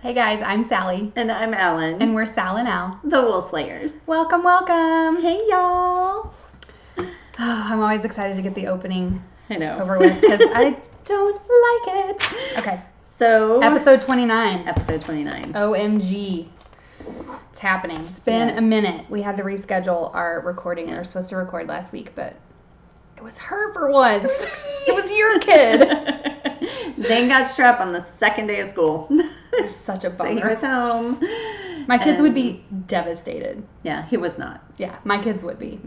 Hey guys, I'm Sally. And I'm Allyn. And we're Sal and Al. The Woolslayers. Welcome, welcome. Hey y'all. Oh, I'm always excited to get the opening over with because I don't like it. Okay. So. Episode 29. Episode 29. OMG. It's happening. It's been a minute. We had to reschedule our recording. We were supposed to record last week, but it was her for once. It was your kid. Zane got strep on the second day of school. Such a bummer. So he was home. My kids would be devastated. Yeah, he was not. Yeah, my kids would be.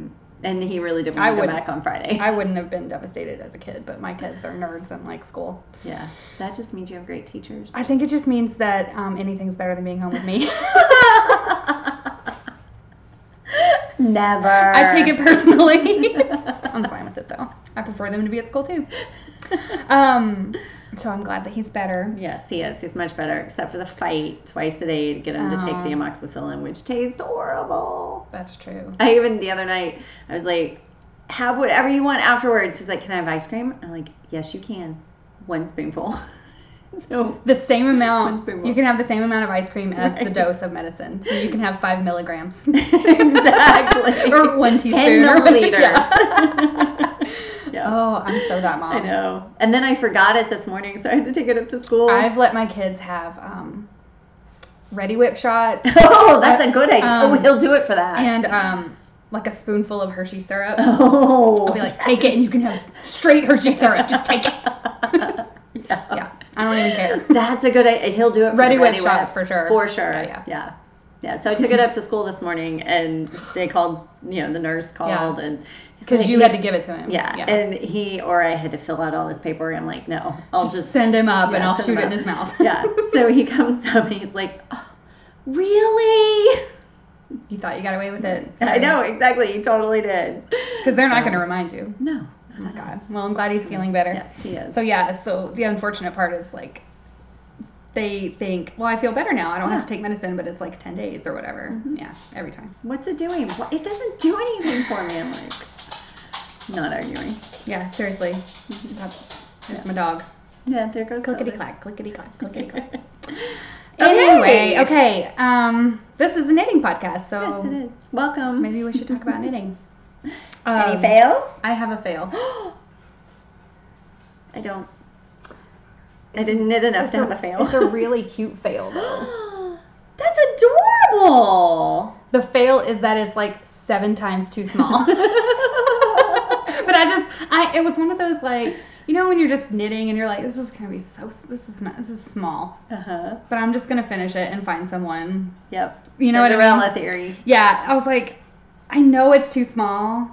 And he really didn't want to go back on Friday. I wouldn't have been devastated as a kid, but my kids are nerds and like school. Yeah, that just means you have great teachers. I think it just means that anything's better than being home with me. Never. I take it personally. I'm fine with it though. I prefer them to be at school too. So I'm glad that he's better. Yes, he is. He's much better, except for the fight twice a day to get him to take the amoxicillin, which tastes horrible. That's true. The other night, I was like, have whatever you want afterwards. He's like, can I have ice cream? I'm like, yes, you can. One spoonful. So the same amount. You can have the same amount of ice cream as the dose of medicine. So you can have 5 milligrams. Exactly. Or 1 teaspoon. 10 milliliters. Yeah. Oh, I'm so that mom. I know. And then I forgot it this morning, so I had to take it up to school. I've let my kids have Reddi whip shots. Oh, that's a good idea. He'll do it for that. And like a spoonful of Hershey syrup. Oh. I'll be like, take it, and you can have straight Hershey syrup. Just take it. Yeah. I don't even care. That's a good idea. He'll do it for Reddi whip shots for sure. For sure. Yeah. So I took it up to school this morning, and they called, the nurse called, and because you had to give it to him. Yeah. And I had to fill out all this paperwork. I'm like, no, I'll just send him up and I'll shoot it in his mouth. Yeah. So he comes up and he's like, oh, really? You thought you got away with it. Sorry. I know, exactly. You totally did. Because they're not going to remind you. No. Oh my God. Well, I'm glad he's feeling better. Yeah, he is. So the unfortunate part is like, they think, well, I feel better now. I don't have to take medicine, but it's like 10 days or whatever. Mm-hmm. Yeah, every time. What's it doing? It doesn't do anything for me. I'm like, not arguing. Yeah, seriously. That's my dog. Yeah, there goes clickety-clack, clickety-clack, clickety-clack. Anyway, okay. This is a knitting podcast, so yes, it is. Welcome. Maybe we should talk about knitting. Any fails? I have a fail. I don't. I didn't knit enough to have a fail. It's a really cute fail, though. That's adorable. The fail is that it's like 7 times too small. But it was one of those like, when you're just knitting and you're like, this is gonna be this is small. But I'm just gonna finish it and find someone. Yep. You know what I mean? Cinderella theory. Yeah, I was like, I know it's too small,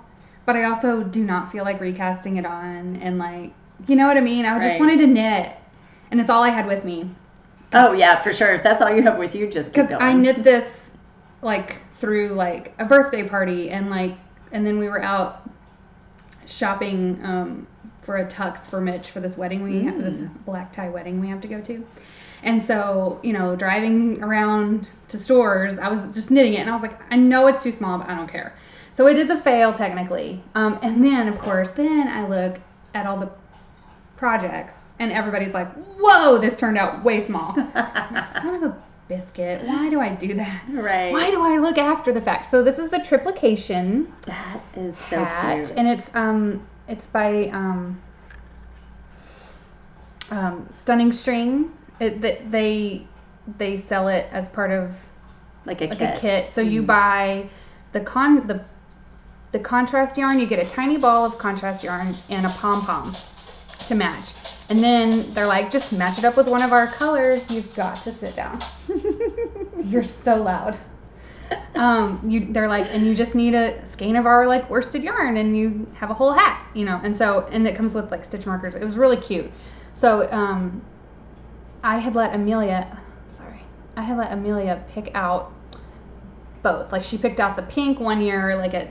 but I also do not feel like recasting it on and like, you know what I mean? I just wanted to knit, and it's all I had with me. Oh yeah, for sure. If that's all you have with you, just keep going. Because I knit this like through like a birthday party and then we were out shopping for a tux for Mitch for this wedding we have, for this black tie wedding we have to go to. And so, driving around to stores, I was just knitting it and I was like, I know it's too small, but I don't care. So it is a fail technically. And then of course, I look at all the projects and everybody's like, whoa, this turned out way small. Son of a biscuit. Why do I do that? Right. Why do I look after the fact? So this is the triplication. That is so hat, cute. And it's by Stunning String. They sell it as part of like a kit. So you buy the contrast yarn. You get a tiny ball of contrast yarn and a pom-pom to match. And then they're like, just match it up with one of our colors. You've got to sit down. You're so loud. They're like, and you just need a skein of our like worsted yarn, and you have a whole hat, and it comes with like stitch markers. It was really cute. So I had let Amelia pick out both. Like she picked out the pink one year, like at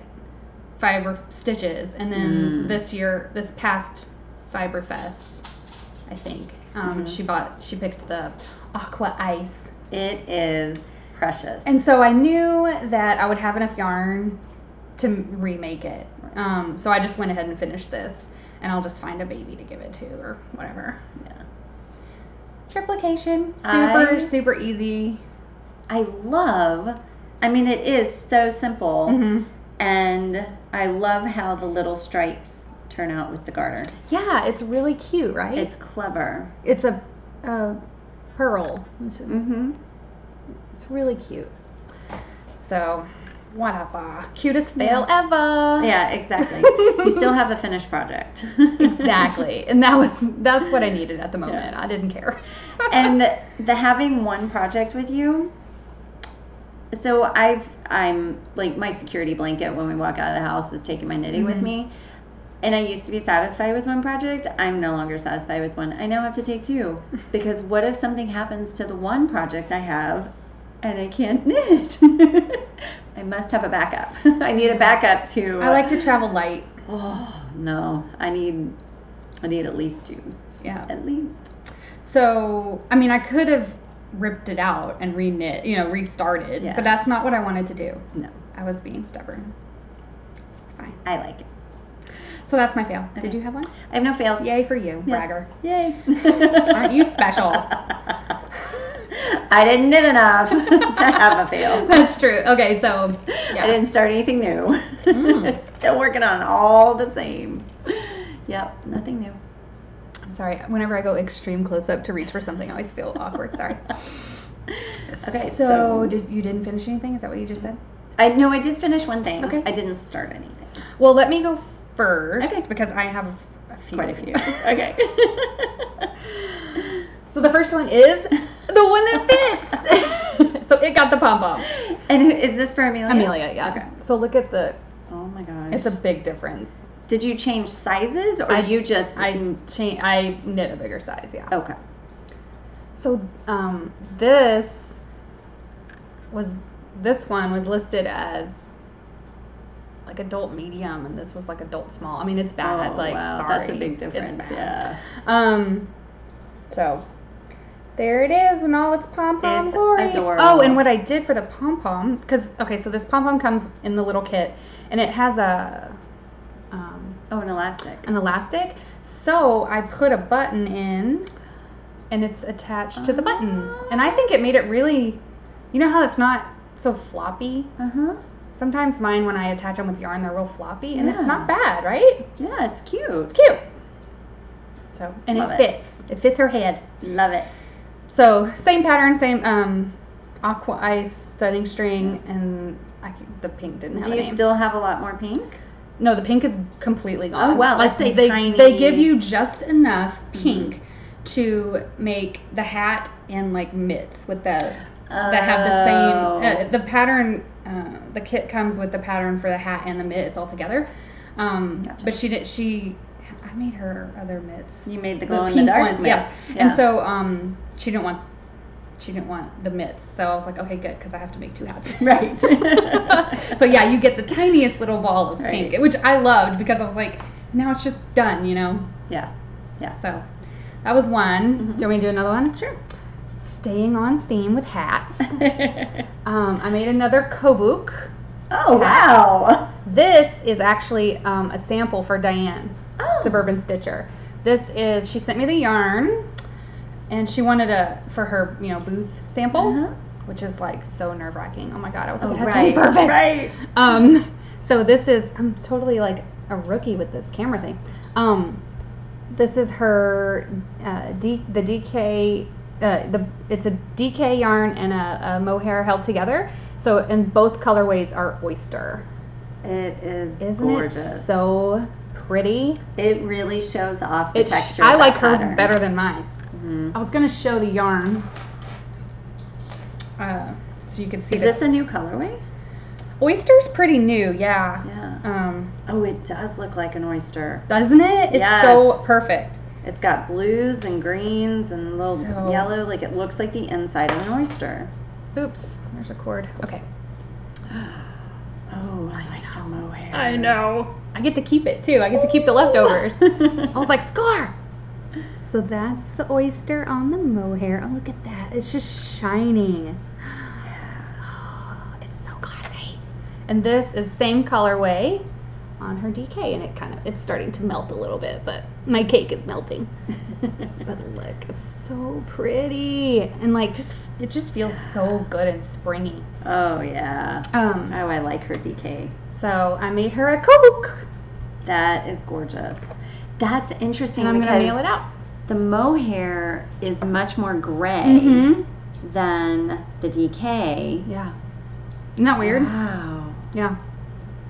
Fiber Stitches, and then this past Fiber Fest, I think. She picked the Aqua Ice. It is precious. And so I knew that I would have enough yarn to remake it. So I just went ahead and finished this, and I'll just find a baby to give it to or whatever. Yeah. Triplication. Super easy. I mean, it is so simple. Mm-hmm. And I love how the little stripes turn out with the garter. Yeah, it's really cute, right? It's clever. It's a pearl. Mm-hmm. It's really cute. So, whatever. Cutest fail ever. Yeah, exactly. You still have a finished project. Exactly. And that's what I needed at the moment. I didn't care. And the having one project with you, so I'm like, my security blanket when we walk out of the house is taking my knitting with me. And I used to be satisfied with one project. I'm no longer satisfied with one. I now have to take two. Because what if something happens to the one project I have and I can't knit? I must have a backup. I need a backup to... I like to travel light. Oh, no. I need at least two. Yeah. At least. So, I mean, I could have ripped it out and restarted. Yeah. But that's not what I wanted to do. No. I was being stubborn. It's fine. I like it. So that's my fail. Okay. Did you have one? I have no fails. Yay for you, bragger. Yay. Aren't you special? I didn't knit enough to have a fail. That's true. Okay, so yeah. I didn't start anything new. Still working on all the same. Yep, nothing new. I'm sorry. Whenever I go extreme close up to reach for something, I always feel awkward. Sorry. Okay, so you didn't finish anything? Is that what you just said? I did finish one thing. Okay. I didn't start anything. Well, let me go first. Okay. Because I have a few. Quite a few. Okay. So the first one is the one that fits. So it got the pom-pom. And is this for Amelia? Amelia, yeah. Okay. So look at Oh my gosh. it's a big difference. Did you change sizes or you just... I knit a bigger size, yeah. Okay. So this one was listed as like adult medium, and this was like adult small. I mean, it's bad. Oh, like, wow. sorry. That's a big difference. It's bad. Yeah. So there it is in all its pom-pom It's glory. adorable. Oh, and what I did for the pom-pom, because, okay, so this pom-pom comes in the little kit, and it has an elastic. an elastic. So I put a button in, and it's attached to the button. And I think it made it really, you know how it's not so floppy? Uh-huh. Sometimes mine, when I attach them with yarn, they're real floppy, and Yeah. it's not bad, right? Yeah, it's cute. It's cute. So, and Love it it. fits. It fits her head. Love it. So, same pattern, same aqua ice studding string, and the pink didn't have Do a you name. still have a lot more pink? No, the pink is completely gone. Oh, wow, Like, that's a they tiny... give you just enough pink to make the hat and like mitts with that have the same the pattern. The kit comes with the pattern for the hat and the mitt. It's all together. Gotcha. But I made her other mitts. You made the The glow in the pink dark ones, mitts. yeah. Yeah. And so she didn't want the mitts. So I was like, okay, good, because I have to make two hats. Right. So yeah, you get the tiniest little ball of Right. pink, which I loved because I was like, now it's just done, you know. Yeah. Yeah. So that was one. Mm-hmm. Do you want me to do another one? Sure. Staying on theme with hats. I made another Kobuk. Oh, hat. wow. This is actually a sample for Diane, Oh. Suburban Stitcher. She sent me the yarn, and she wanted for her, booth sample, Uh-huh. which is like so nerve-wracking. Oh my god, I was like, Oh, it has right. to be perfect. Right. So this is, I'm totally like a rookie with this camera thing. This is her the DK. It's a DK yarn and a mohair held together. So, and both colorways are oyster. It is Isn't gorgeous. it so pretty? It really shows off the texture. I of like that hers pattern. better than mine. Mm-hmm. I was gonna show the yarn, so you could see. Is this a new colorway? Oyster's pretty new, yeah. Yeah. Oh, it does look like an oyster. Doesn't it? It's Yes. so perfect. It's got blues and greens and a little So- yellow. Like it looks like the inside of an oyster. Oops, there's a cord. Okay. Oh, I like the mohair. I know. I get to keep it too. I get to keep the leftovers. I was like, score! So that's the oyster on the mohair. Oh, look at that. It's just shining. Oh, it's so classy. And this is same colorway on her DK, and it's starting to melt a little bit, but My cake is melting. But look, it's so pretty. And like it just feels so good and springy. Oh yeah. I like her DK. So I made her a Coke. That is gorgeous. That's interesting. And I'm gonna mail it out. The mohair is much more gray than the DK. Yeah. Isn't that weird? Wow. Yeah.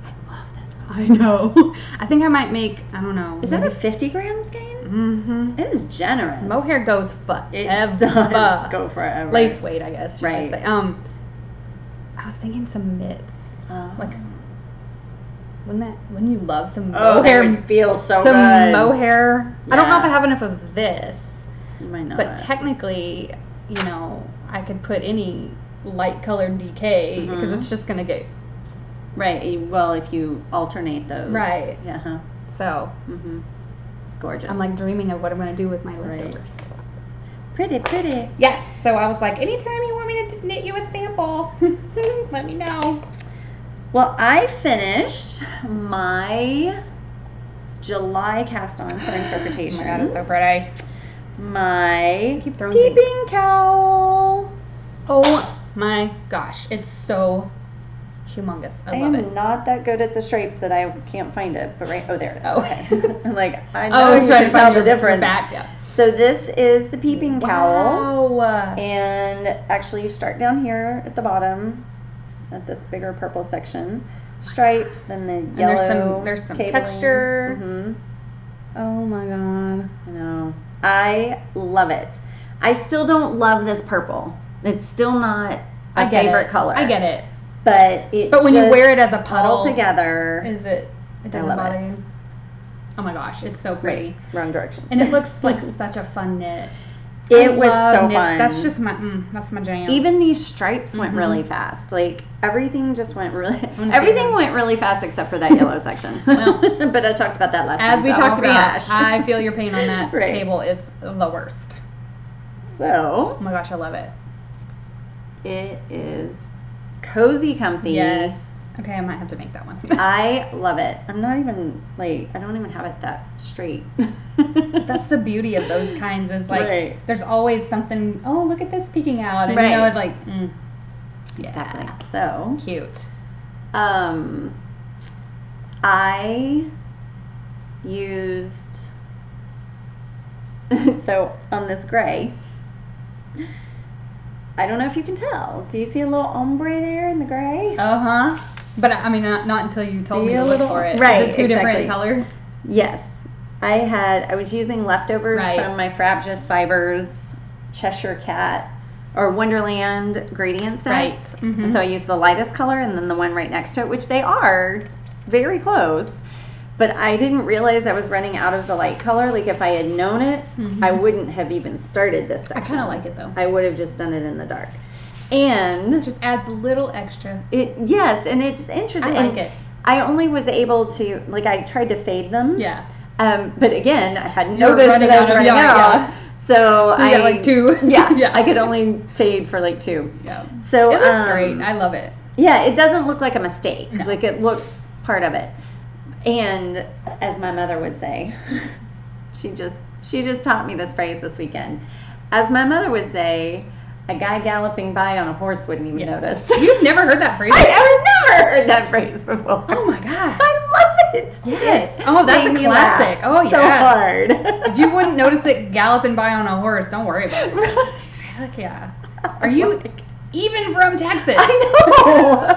I love this. I know. I think I might make, I don't know. Is that a 50 gram skein? Mm-hmm. It is generous. Mohair goes forever. It does go forever. Lace weight, I guess. Right. I was thinking some mitts. Like, wouldn't you love some mohair? It would feel so good. Some mohair. Yeah. I don't know if I have enough of this. You might not. But technically, I could put any light colored DK because it's just gonna get right. Well, if you alternate those, right. Yeah. So gorgeous. I'm like dreaming of what I'm gonna do with my leftovers. Pretty. Yes. So I was like, anytime you want me to knit you a sample, let me know. Well, I finished my July cast on for interpretation. Oh my god, it's so pretty. My Keeping peeping cowl. Oh my gosh, it's so humongous. I love it. am not that good at the stripes that I can't find it, but right, there it is. Oh. Okay. I'm like, I know you trying can to tell find the difference. Back, yeah. So this is the peeping cowl. Wow. And actually you start down here at the bottom at this bigger purple section. Stripes, then the yellow. And there's some cabling. texture. Oh my god. I know. I love it. I still don't love this purple. It's still not a favorite color. I get it. But when you wear it as a puddle all together, it doesn't bother you? Oh my gosh, it's so pretty. Right. Wrong direction. And it looks like such a fun knit. It was so fun. That's just that's my jam. Even these stripes went really fast. Like everything just went everything went really fast except for that yellow section. Well, but I talked about that last time. As we talked about, I feel your pain on that table. It's the worst. So, oh my gosh, I love it. It is cozy, comfy. Yes. Okay, I might have to make that one. I love it. I'm not even I don't even have it that straight. That's the beauty of those kinds is like there's always something, oh, look at this peeking out. And it's like, exactly. So cute. I used, so on this gray, I don't know if you can tell. Do you see a little ombre there in the gray? Uh-huh. But I mean, not until you told me to look for it. Right, Is it two different colors? Yes. I was using leftovers from my Frabjous Fibers Cheshire Cat or Wonderland gradient set. Right. And so I used the lightest color and then the one right next to it, which they are very close. But I didn't realize I was running out of the light color. Like if I had known it, I wouldn't have even started this section. I kind of like it though. I would have just done it in the dark. And it just adds a little extra. Yes, and it's interesting. I like it. I only was able to, I tried to fade them. Yeah. But again, I hadn't noticed that I was running out. Yeah. So you got like two. Yeah. I could only fade for like two. Yeah. So it looks great. I love it. Yeah, it doesn't look like a mistake. No. Like it looks part of it. And as my mother would say, she just taught me this phrase this weekend. As my mother would say, a guy galloping by on a horse wouldn't even notice. You've never heard that phrase? I've never heard that phrase before. Oh my god. I love it. Yes. Oh, that's a classic. Oh, yeah. So hard. If you wouldn't notice it galloping by on a horse, don't worry about it. Heck yeah. Are you even from Texas? I know.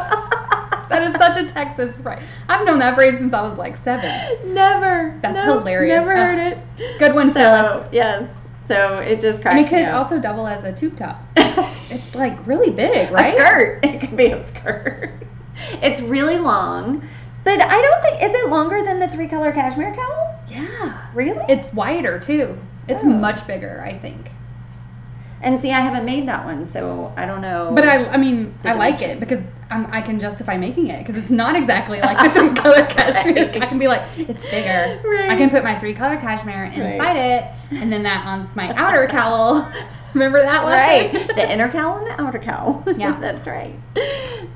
That is such a Texas phrase. I've known that phrase since I was like 7. Never. That's hilarious. Never heard it. Good one, Phyllis. Yes. So it just cracks me up. And it could up. Also double as a tube top. It's like really big, right? A skirt. It could be a skirt. It's really long. But I don't think, is it longer than the 3-color cashmere cowl? Yeah. Really? It's wider too. It's much bigger, I think. And see, I haven't made that one, so I don't know. But I mean, I like it because I can justify making it because it's not exactly like the 3-color cashmere. I can be like, it's bigger. Right. I can put my 3-color cashmere inside it, and then that on my outer cowl. Remember that one? Right. The inner cowl and the outer cowl. Yeah. That's right.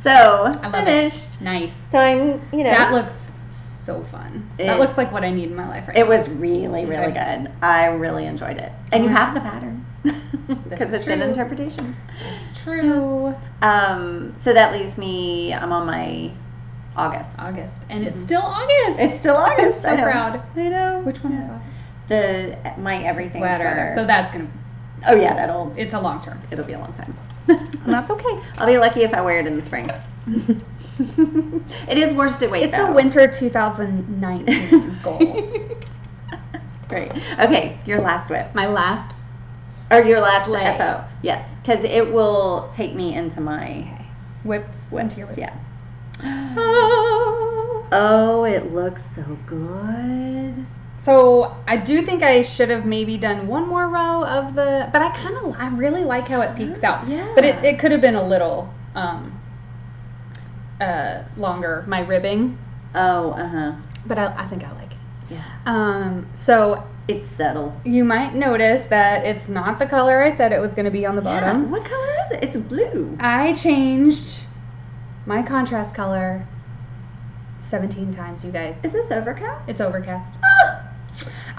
So, I love finished. It. Nice. So I'm, That looks so fun. That looks like what I need in my life right now. It was really, really good. I really enjoyed it. And you have the pattern. Because it's an interpretation. It's true. So that leaves me, I'm on my August. And it's still August. It's still August. I'm so proud. I know. Which one is August? My everything sweater. So that's going to... Oh, yeah, it's a long term. It'll be a long time. And that's okay. I'll be lucky if I wear it in the spring. It is worsted weight, though. It's a winter 2019 goal. Great. Okay, your last whip. My last... Or your last Slay. FO. Yes, because it will take me into my... Whips. Whips, Into your whips. yeah. Oh, it looks so good. So I do think I should have maybe done one more row of the, but I really like how it peeks out. Yeah. But it could have been a little longer, my ribbing. Oh, uh-huh. But I think I like it. Yeah. So it's subtle. You might notice that it's not the color I said it was going to be on the bottom. Yeah. What color is it? It's blue. I changed my contrast color 17 times, you guys. Is this overcast? It's overcast. Ah!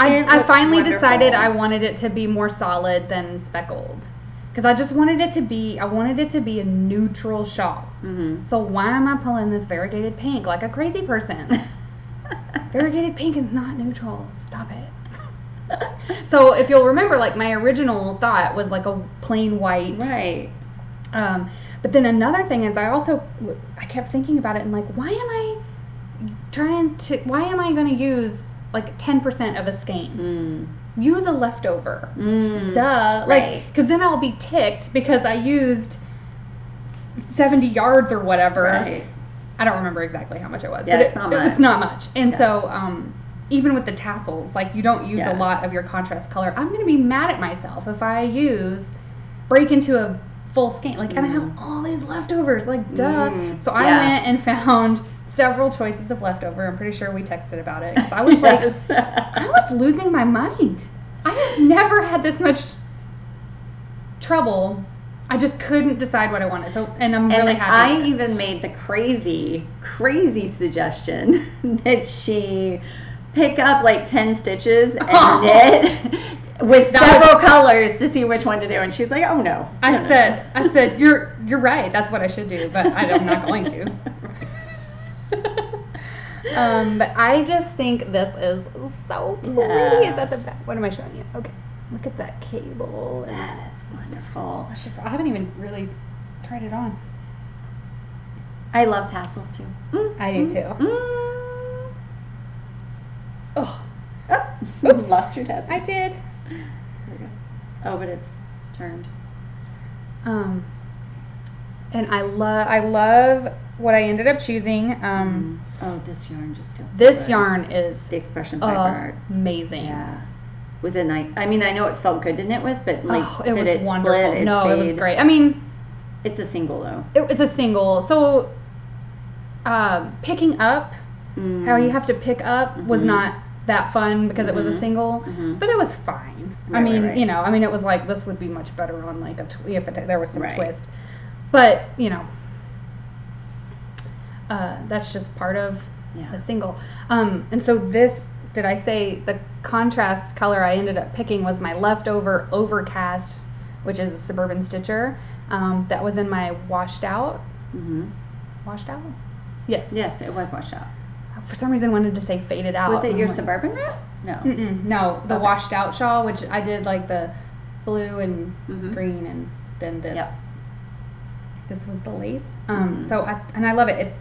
I finally wonderful. decided I wanted it to be more solid than speckled. Because I just wanted it to be, a neutral shawl. Mm-hmm. So why am I pulling this variegated pink like a crazy person? Variegated pink is not neutral. Stop it. So if you'll remember, like my original thought was like a plain white. Right. But then another thing is I kept thinking about it and like, why am I going to use like 10% of a skein? Use a leftover. Duh. Right. Like, because then I'll be ticked because I used 70 yards or whatever. Right. I don't remember exactly how much it was. Yeah, but it's not much. It's not much. And so, even with the tassels, like you don't use Yeah. a lot of your contrast color. I'm going to be mad at myself if I break into a full skein. Like, and I have all these leftovers. Like, duh. So I went and found several choices of leftover. I'm pretty sure we texted about it. 'Cause I was like, I was losing my mind. I have never had this much trouble. I just couldn't decide what I wanted. So, and I'm really happy. I even made the crazy suggestion that she pick up like 10 stitches and knit with several colors to see which one to do. And she's like, oh no. I said, you're right. That's what I should do, but I'm not going to. But I just think this is so pretty. Yeah. Is that the back? What am I showing you? Okay. Look at that cable. That is wonderful. I haven't even really tried it on. I love tassels too. I do too. Oh. Oops. Lost your tassel. I did. There we go. Oh, but it's turned. And I love what I ended up choosing. Oh, this yarn just feels This good. yarn is the Expression Fiber Arts. Amazing. Yeah. Was it nice? I mean, I know it felt good to knit with, but like, it did was it wonderful. split? It was great. I mean, it's a single though. It's a single. So, picking up, how you have to pick up was not that fun because it was a single, but it was fine. Right, I mean, right. it was like this would be much better on like if there was some Right. twist, but that's just part of the single. And so did I say the contrast color I ended up picking was my leftover overcast, which is a Suburban Stitcher, that was in my washed out. Washed out? Yes. Yes, it was washed out. For some reason, I wanted to say faded out. Was it your Suburban wrap? No. No, the Okay. washed out shawl, which I did like the blue and green, and then this. Yep. This was the lace. So I love it.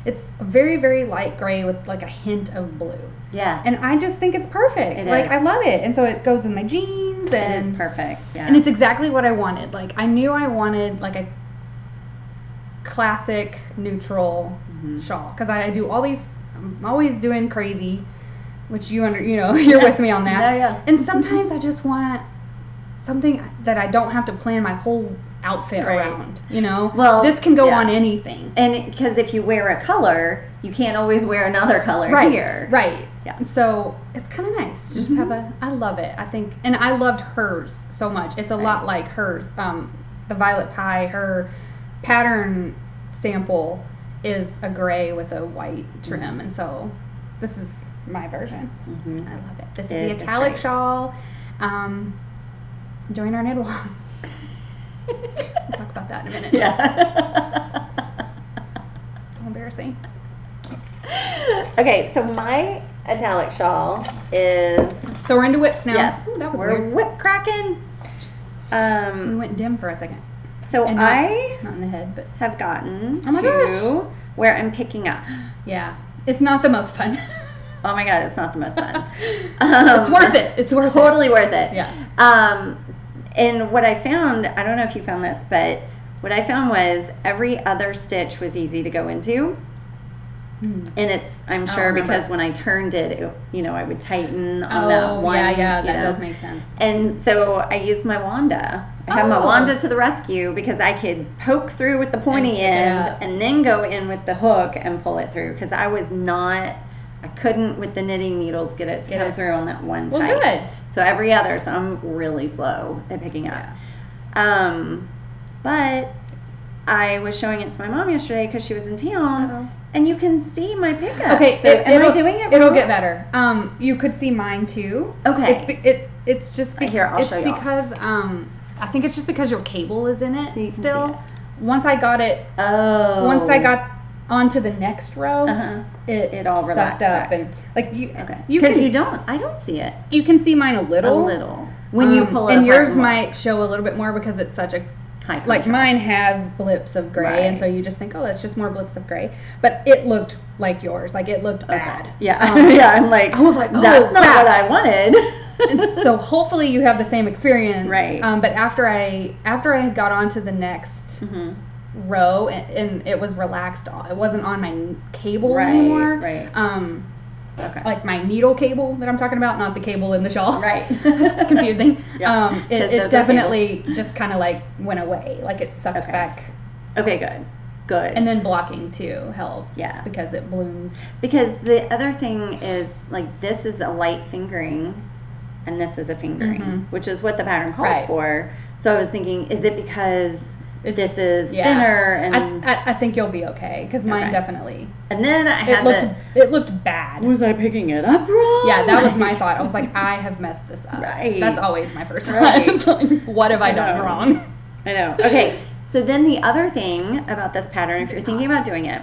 It's a very, very light gray with like a hint of blue. Yeah. And I just think it's perfect. It like is. I love it. And so it goes with my jeans and it is perfect. Yeah. and it's exactly what I wanted. Like I knew I wanted like a classic neutral shawl because I do all these. I'm always doing crazy, which you're with me on that. Yeah. And sometimes I just want something that I don't have to plan my whole outfit around. Well, this can go on anything. And because if you wear a color, you can't always wear another color here. Right. Yeah. So it's kind of nice to just have I love it. I think, and I loved hers so much. It's a lot like hers. The Violet Pie, her pattern sample is a gray with a white trim, and so this is my version. Mm-hmm. I love it. This is the italic shawl. Join our knit along. We'll talk about that in a minute. Yeah. So embarrassing. Okay, so my italic shawl is. So we're into whips now. Yes, Ooh, that was we're weird. whip cracking. We went dim for a second. So And I not in the head, but have gotten Oh my to gosh. where I'm picking up. yeah, it's not the most fun. Oh my god, it's not the most fun. It's worth it. It's worth totally it. worth it. Yeah. And what I found, I don't know if you found this, but what I found was every other stitch was easy to go into. And it's, I'm sure, because when I turned it, I would tighten on that one. Yeah, that does make sense. And so I used my Wanda. I have my Wanda to the rescue because I could poke through with the pointy end and then go in with the hook and pull it through because I couldn't with the knitting needles get it to go through on that one tight. Well, good. So every other, so I'm really slow at picking up. Yeah. But I was showing it to my mom yesterday because she was in town. And you can see my pickup. Okay, so am I doing it wrong? It'll get better. You could see mine too. Okay. It's just Here, I'll show you. because I think it's just because your cable is in it So you can still. see it. Once I got onto the next row, it all sucked up back. and like you. Okay. You Because can, I don't see it. You can see mine a little. When you pull it and apart yours and look. might show a little bit more because it's such a High like contrast. mine has blips of gray, and so you just think, oh, it's just more blips of gray. But it looked like yours, like it looked bad. Yeah, yeah. I'm like, I was like, oh, that's not crap. what I wanted. And so hopefully you have the same experience, Right. But after I got onto the next row and it was relaxed, it wasn't on my cable anymore. Right. Okay. Like my needle cable that I'm talking about, not the cable in the shawl. Right. It's confusing. Yeah. It definitely just kind of like went away, like it sucked back. Okay, good. And then blocking too helps. Yeah. Because it blooms. Because the other thing is, like, this is a light fingering, and this is a fingering, which is what the pattern calls for. So I was thinking, is it because this is thinner? And I think you'll be okay, because mine definitely. And then it looked bad. Was I picking it up wrong? Yeah, that was my thought. I was like, I have messed this up. Right. That's always my first thought. What have I done wrong? I know. Okay. So then the other thing about this pattern, if you're thinking about doing it,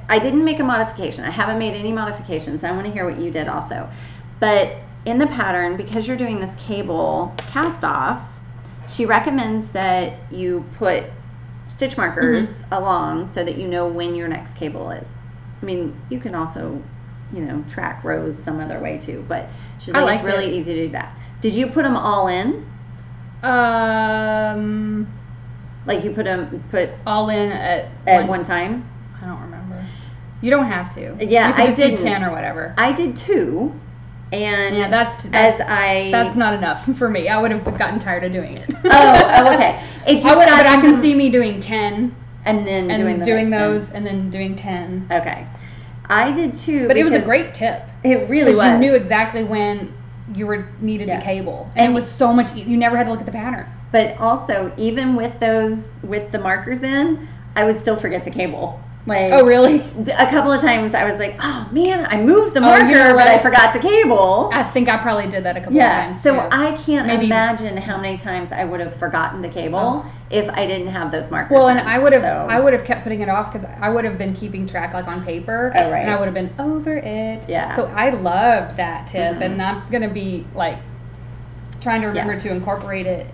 I didn't make a modification. I haven't made any modifications. I want to hear what you did also. But in the pattern, because you're doing this cable cast off, she recommends that you put stitch markers along so that you know when your next cable is. I mean, you can also, track rows some other way too, but she's like, it's really easy to do that. Did you put them all in? Like you put all in at one time? I don't remember. You don't have to. Yeah, you could I do 10 or whatever. I did 2. And that's not enough for me. I would have gotten tired of doing it. Oh, okay. But I can see me doing 10 and then doing those 10. And then doing 10. Okay. I did 2. But it was a great tip. It really was. You knew exactly when you needed to cable, and it was so much. You never had to look at the pattern. But also, even with the markers in, I would still forget to cable. Like, oh, really? A couple of times I was like, oh man, I moved the marker, but I forgot the cable. I think I probably did that a couple of times. So too. I can't imagine how many times I would have forgotten to cable if I didn't have those markers. Well, and I would have kept putting it off because I would have been keeping track like on paper. Oh, right. And I would have been over it. Yeah. So I loved that tip, and I'm gonna be like trying to remember to incorporate it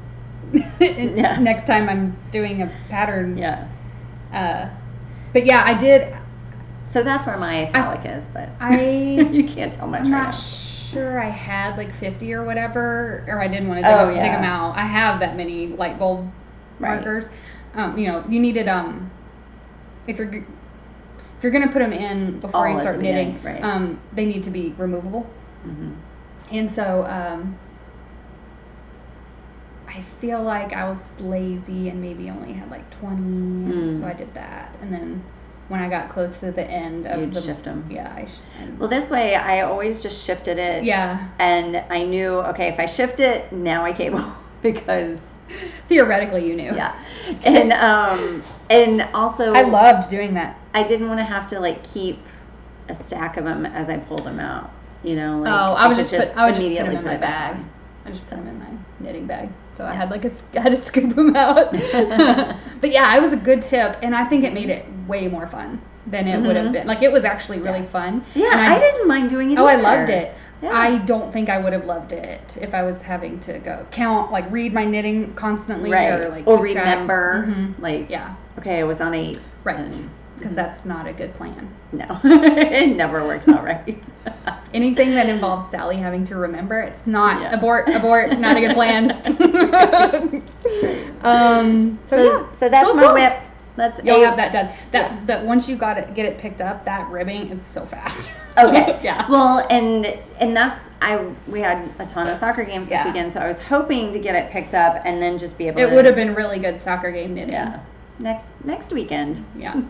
next time I'm doing a pattern. Yeah. But yeah, I did. So that's where my italic is, but you can't tell much. I'm not sure I had like 50 or whatever, or I didn't want to dig them out. I have that many light bulb markers. You needed if you're gonna put them in before you start knitting, they need to be removable. And so I feel like I was lazy and maybe only had like 20, so I did that. And then when I got close to the end of shift them. Yeah, well, this way I always just shifted it. Yeah. And I knew, okay, if I shift it, now I cable because theoretically you knew. Yeah. And also I loved doing that. I didn't want to have to like keep a stack of them as I pulled them out. You know, like I would just put them immediately in my it back bag. on. I just put them in my knitting bag. So I had I had to scoop them out. But yeah, it was a good tip, and I think it made it way more fun than it would have been. Like, it was actually really fun. Yeah, and I didn't mind doing it I either. loved it. Yeah. I don't think I would have loved it if I was having to go count, like, read my knitting constantly, or like keep remember, track. like, yeah, okay, I was on 8. right, because that's not a good plan. No, it never works out right. Anything that involves Sally having to remember, it's not abort, not a good plan. So that's my whip. You'll have that done. That once you get it picked up, that ribbing is so fast. Okay. Yeah. Well, and that's we had a ton of soccer games this weekend, so I was hoping to get it picked up and then just be able. It would have been really good soccer game knitting. Yeah. Next weekend. Yeah.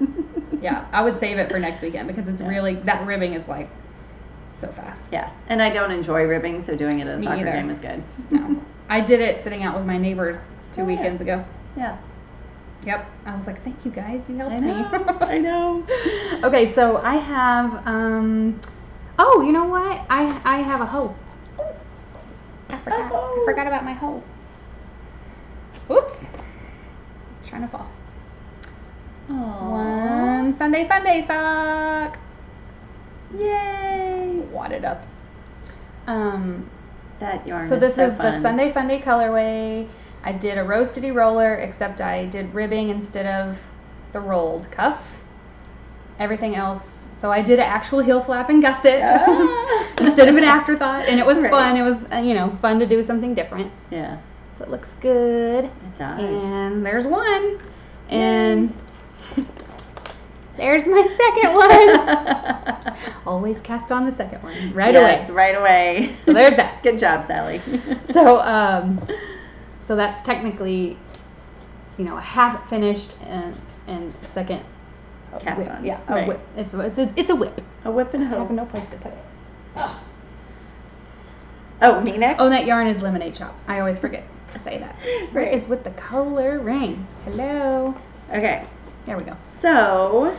Yeah. I would save it for next weekend because it's really, that ribbing is like so fast. Yeah. And I don't enjoy ribbing, so doing it at a soccer game is good. No. I did it sitting out with my neighbors 2 weekends ago. Yeah. Yep. I was like, thank you guys. You helped me. I know. Okay, so I have, oh, you know what? I have a hoe. I forgot about my hoe. Oops. Trying to fall. Aww. One Sunday Fun Day sock. Yay. Wadded up. That yarn. So this is fun. the Sunday Fun Day colorway. I did a Rose City roller, except I did ribbing instead of the rolled cuff. Everything else. So I did an actual heel flap and gusset instead of an afterthought, and it was fun. It was fun to do something different. Yeah. So it looks good. It does. And there's one. And there's my second one. Always cast on the second one. Right away. So there's that. Good job, Sally. So that's technically, half finished and second cast whip. on. Yeah, a whip. It's a whip. A whip and a hoe. I have no place to put it. Oh, me next? Oh, that yarn is Lemonade Shop. I always forget to say that. Right. What is with the coloring? Hello. Okay. There we go. So,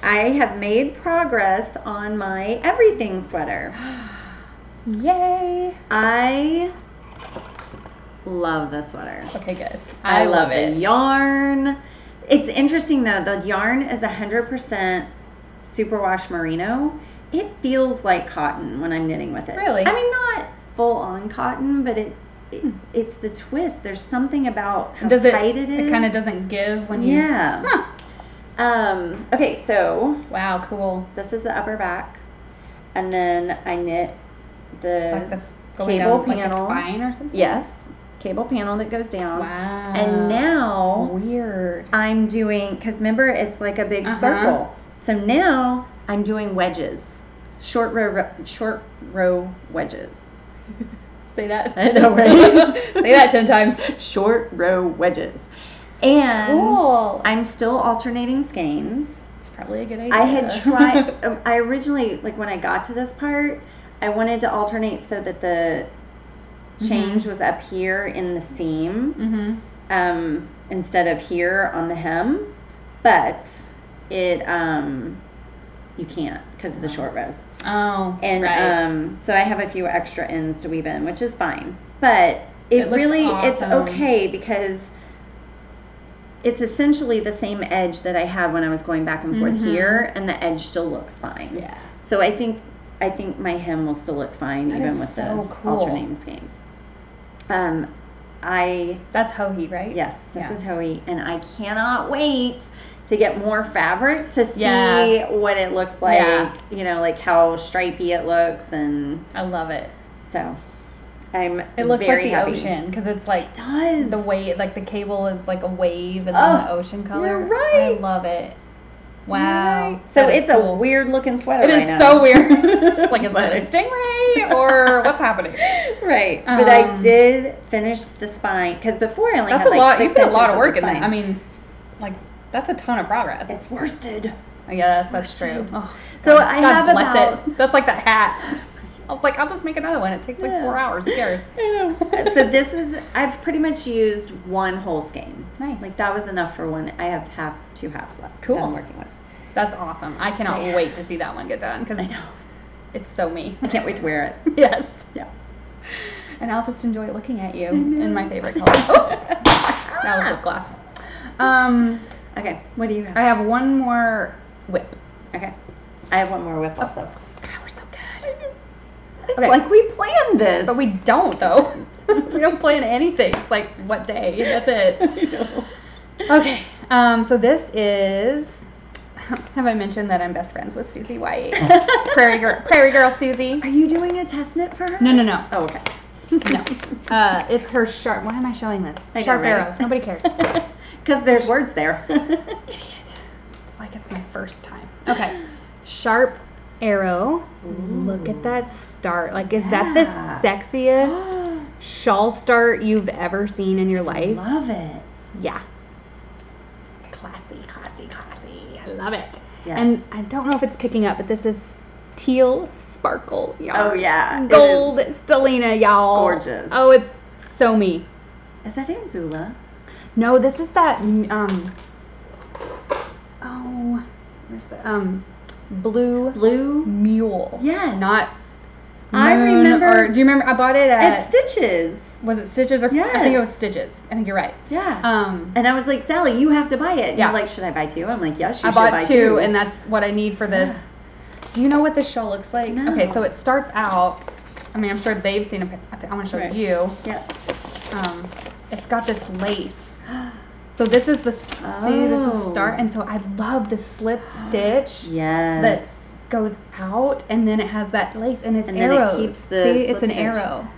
I have made progress on my everything sweater. Yay. I love this sweater. Okay, good. I love it. The yarn. It's interesting though. The yarn is 100% superwash merino. It feels like cotton when I'm knitting with it. Really? I mean, not full on cotton, but it's the twist. There's something about how tight it is. It kind of doesn't give when you. Yeah. Huh. Okay, so. Wow, cool. This is the upper back, and then I knit the like this cable down, panel. Like a spine or something. Yes. Cable panel that goes down. Wow. And now weird. I'm doing, because remember it's like a big circle. So now I'm doing wedges. Short row wedges. Say that. I know, right? Say that 10 times. Short row wedges. And cool. I'm still alternating skeins. It's probably a good idea. I had tried, I originally, like when I got to this part, I wanted to alternate so that the change was up here in the seam instead of here on the hem, but it you can't because of the short rows. Oh, and right. So I have a few extra ends to weave in, which is fine, but it really awesome. It's okay because it's essentially the same edge that I had when I was going back and forth here, and the edge still looks fine. Yeah. So I think my hem will still look fine even with the alternating skeins. That's Hohe, right? Yes, this is Hohe, and I cannot wait to get more fabric to see what it looks like. Yeah. Like how stripy it looks, and I love it. So I'm It looks very like the happy. ocean because it's like the wave, like the cable is like a wave and then the ocean color. You're right. I love it. Wow. Right. So it's cool. A weird looking sweater. It is now. so weird. It's like, is that a stingray or what's happening? Right. But I did finish the spine because before I only had like 6 you put a lot of work in that. I mean, like that's a ton of progress. It's worsted. Yes, that's true. Oh, so I have God bless about it. That's like that hat. I was like, I'll just make another one. It takes like 4 hours. Who cares? I know. So I've pretty much used one whole skein. Nice. Like that was enough for one. I have two halves left. Cool. That I'm working with. That's awesome. I cannot wait to see that one get done because I know. It's so me. I can't wait to wear it. Yes. Yeah. And I'll just enjoy looking at you in my favorite color. Oops. That was lip gloss. Okay, what do you have? I have one more whip. Okay. I have one more whip also. God, we're so good. It's like we planned this. But we don't, though. We don't plan anything. It's like, what day? That's it. I know. Okay. So this is... Have I mentioned that I'm best friends with Susie White? Prairie Girl Susie. Are you doing a test knit for her? No. Oh, okay. No. It's her sharp... Why am I showing this? Sharp arrow. Nobody cares. Because there's words there. Idiot. It's like it's my first time. Okay. Sharp arrow. Ooh. Look at that start. Like, is that the sexiest shawl start you've ever seen in your life? Love it. Yeah. Classy. I love it. Yes. And I don't know if it's picking up, but this is teal sparkle yarn. Oh, yeah. Gold Stellina, y'all. Gorgeous. Oh, it's so me. Is that Anzula? No, this is that, where's the, blue mule. Yes. Not moon, I remember. Or, do you remember, I bought it at Stitches. Was it Stitches or? Yes. I think it was Stitches. I think you're right. Yeah. And I was like, Sally, you have to buy it. And yeah. you're like, should I buy two? I'm like, yes, you should buy two. I bought two, and that's what I need for this. Yeah. Do you know what this shawl looks like? No. Okay, so it starts out, I mean, I'm sure they've seen it. I'm going to show you. Yeah. It's got this lace. So this is the, see, this is start, and so I love the slip stitch. Yes. That goes out, and then it has that lace, and it's and arrows. Then it keeps the see, it's an stitch. Arrow.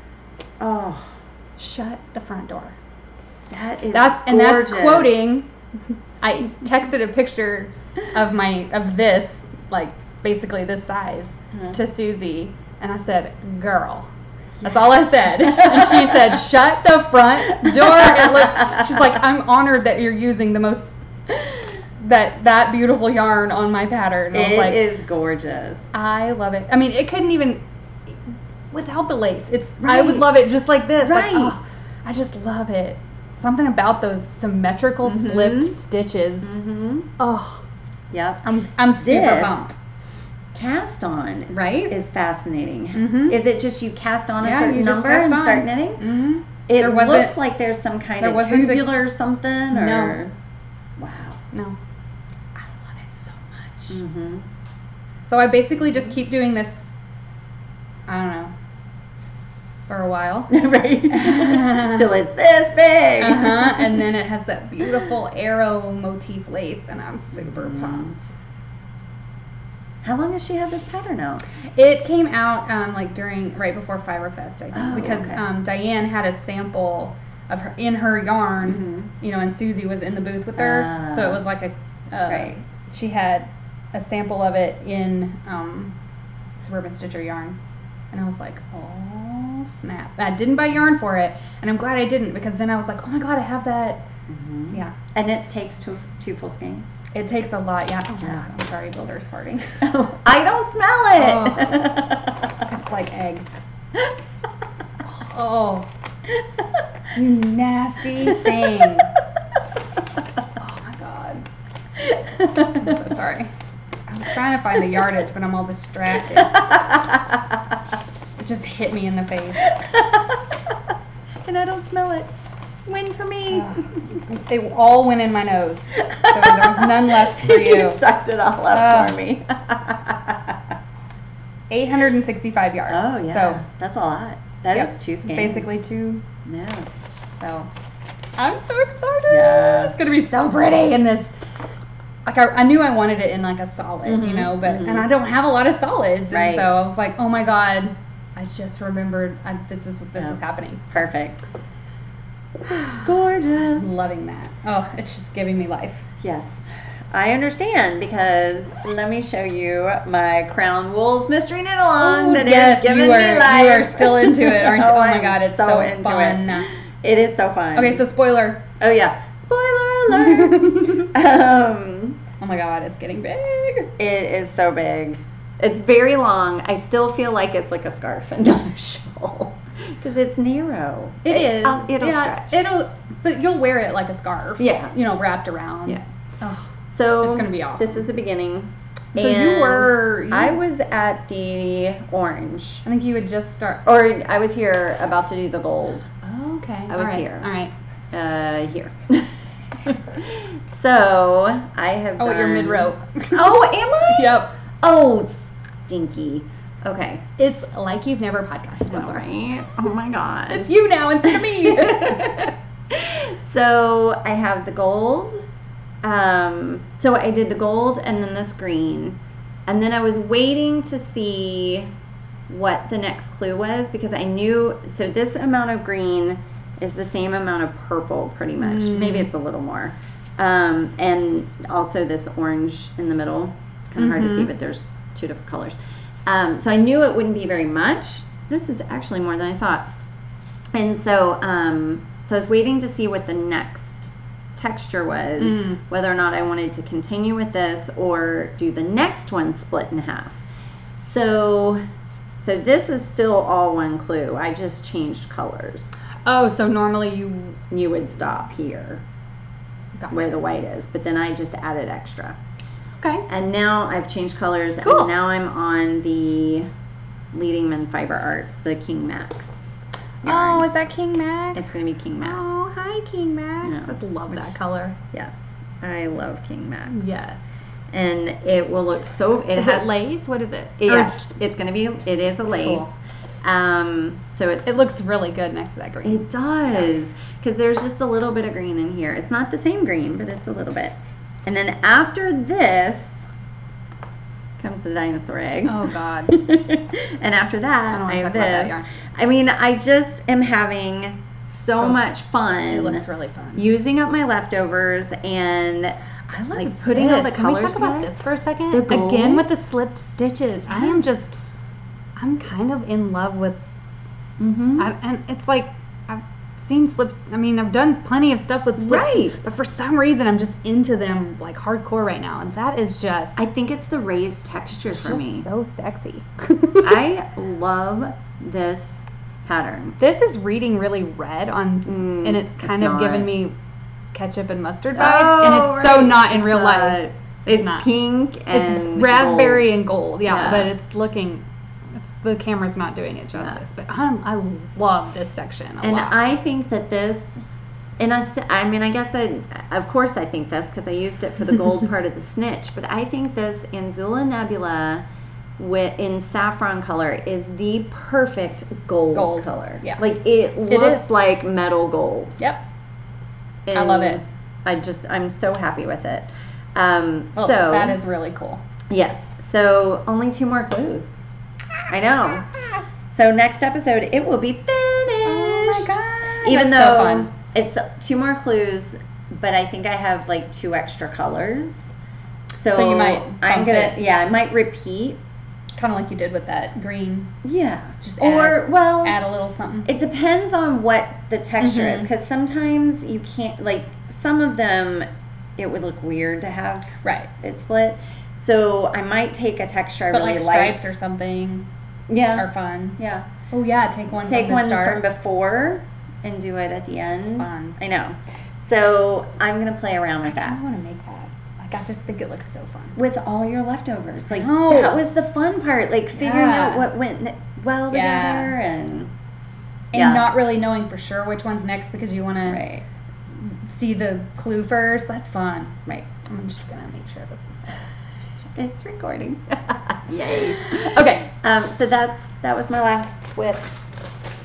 Oh. Shut the front door. That is gorgeous. And that's quoting. I texted a picture of this, like basically this size, to Susie, and I said, "Girl." That's all I said. And she said, "Shut the front door." She's like, "I'm honored that you're using the most that beautiful yarn on my pattern." And I was like, it is gorgeous. I love it. I mean, it couldn't even without the lace. It's right. I would love it just like this. Right. Like, oh, I just love it. Something about those symmetrical slipped stitches. Mm-hmm. Oh. Yep. I'm super pumped. Cast on, right? Is fascinating. Mm-hmm. Is it just you cast on a certain number and start knitting? Mm-hmm. It looks like there's some kind of tubular something, or no. Wow. No. I love it so much. Mm-hmm. So I basically just keep doing this. I don't know. For a while. Right. Till it's this big. And then it has that beautiful arrow motif lace, and I'm super pumped. How long has she had this pattern out? It came out right before Fiberfest, I think, because okay. Diane had a sample of her in her yarn, and Susie was in the booth with her, so it was like right. She had a sample of it in Suburban Stitcher yarn, and I was like, oh snap! I didn't buy yarn for it, and I'm glad I didn't, because then I was like, oh my god, I have that. Mm-hmm. Yeah. And it takes two full skeins. It takes a lot, yeah. Oh, yeah. I'm sorry, Builder's farting. Oh, I don't smell it. Oh, it's like eggs. Oh, you nasty thing. Oh my god. I'm so sorry. I was trying to find the yardage, but I'm all distracted. It just hit me in the face. And I don't smell it. Win for me. They all went in my nose. So there was none left for you. You sucked it all up for me. 865 yards. Oh, yeah. So that's a lot. That is 2 skeins. Basically 2. Yeah. So I'm so excited. Yeah. It's going to be so pretty in this. Like, I knew I wanted it in like a solid, but and I don't have a lot of solids. Right. And so I was like, oh my god, I just remembered this is happening. Perfect. Gorgeous. I'm loving that. Oh, it's just giving me life. Yes. I understand, because let me show you my Crown Wools Mystery Knit Along that is giving me life. You are still into it, aren't you? Oh my god, it's so into fun. It is so fun. Okay, so spoiler. Oh yeah. Spoiler alert. Oh my god, it's getting big. It is so big. It's very long. I still feel like it's like a scarf and not a shawl. Because it's narrow. It is. It'll stretch. But you'll wear it like a scarf. Yeah. Wrapped around. Yeah. Oh, So it's gonna be awesome. This is the beginning. So I was at the orange. I think you would just start. Or I was here about to do the gold. Oh, okay. I was here. All right. Here. So I have done. Oh, you're mid-row. Oh, am I? Yep. Oh, stinky. Okay. It's like you've never podcasted before. Right? Oh my God. It's you now instead of me. So I have the gold. So I did the gold and then this green. And then I was waiting to see what the next clue was because I knew, so this amount of green is the same amount of purple pretty much. Maybe it's a little more. And also this orange in the middle. It's kind of hard to see, but there's two different colors. So I knew it wouldn't be very much. This is actually more than I thought. And so, so I was waiting to see what the next texture was, whether or not I wanted to continue with this or do the next one split in half. So this is still all one clue. I just changed colors. Oh, so normally you would stop here where the white is, but then I just added extra. Okay. And now I've changed colors, cool. And now I'm on the Leading Men Fiber Arts, the King Max yarn. Oh, is that King Max? It's going to be King Max. Oh, hi, King Max. Yeah. I love that color. Yes, I love King Max. Yes. And it will look so. Is it lace? What is it? Yes, it's going to be. It is a lace. Cool. So it looks really good next to that green. It does, because there's just a little bit of green in here. It's not the same green, but it's a little bit. And then after this comes the dinosaur egg. Oh God. And after that, I have this. That yarn. I mean, I just am having so much fun. It looks really fun. Using up my leftovers and I love like putting all the colors. Can we talk about this for a second? Again Again with the slipped stitches. Yes. I'm kind of in love with. And it's like I've seen slips. I mean, I've done plenty of stuff with slips, right? But for some reason, I'm just into them like hardcore right now, and that is just. I think it's the raised texture for me. So sexy. I love this pattern. This is reading really red on, and it's kind of giving me ketchup and mustard vibes, and it's so not in real life. It's not. Pink and it's raspberry gold. And gold, yeah, but it's looking. The camera's not doing it justice, but I love this section a lot. I think that this, and I mean, I guess of course I think this because I used it for the gold part of the snitch, but I think this Inzula Nebula in saffron color is the perfect gold color. Yeah. Like it looks like metal gold. Yep. And I love it. I'm so happy with it. So that is really cool. Yes. So only 2 more clues. I know. So next episode, it will be finished. Oh my God. Even That's though so fun. It's 2 more clues, but I think I have like 2 extra colors. So you might. I might repeat. Kind of like you did with that green. Yeah. Just add a little something. It depends on what the texture is, because sometimes you can't, like some of them, it would look weird to have it split. So I might take a texture I really like. Stripes or something. Yeah. Are fun. Yeah. Oh yeah, take one from before and do it at the end. It's fun. I know. So I'm gonna play around with that. I want to make that. Like I just think it looks so fun. With all your leftovers, like that was the fun part. Like figuring out what went well together and not really knowing for sure which one's next because you want to see the clue first. That's fun. Right. I'm just gonna make sure this is. It's recording. Yay. Okay. So that was my last whip.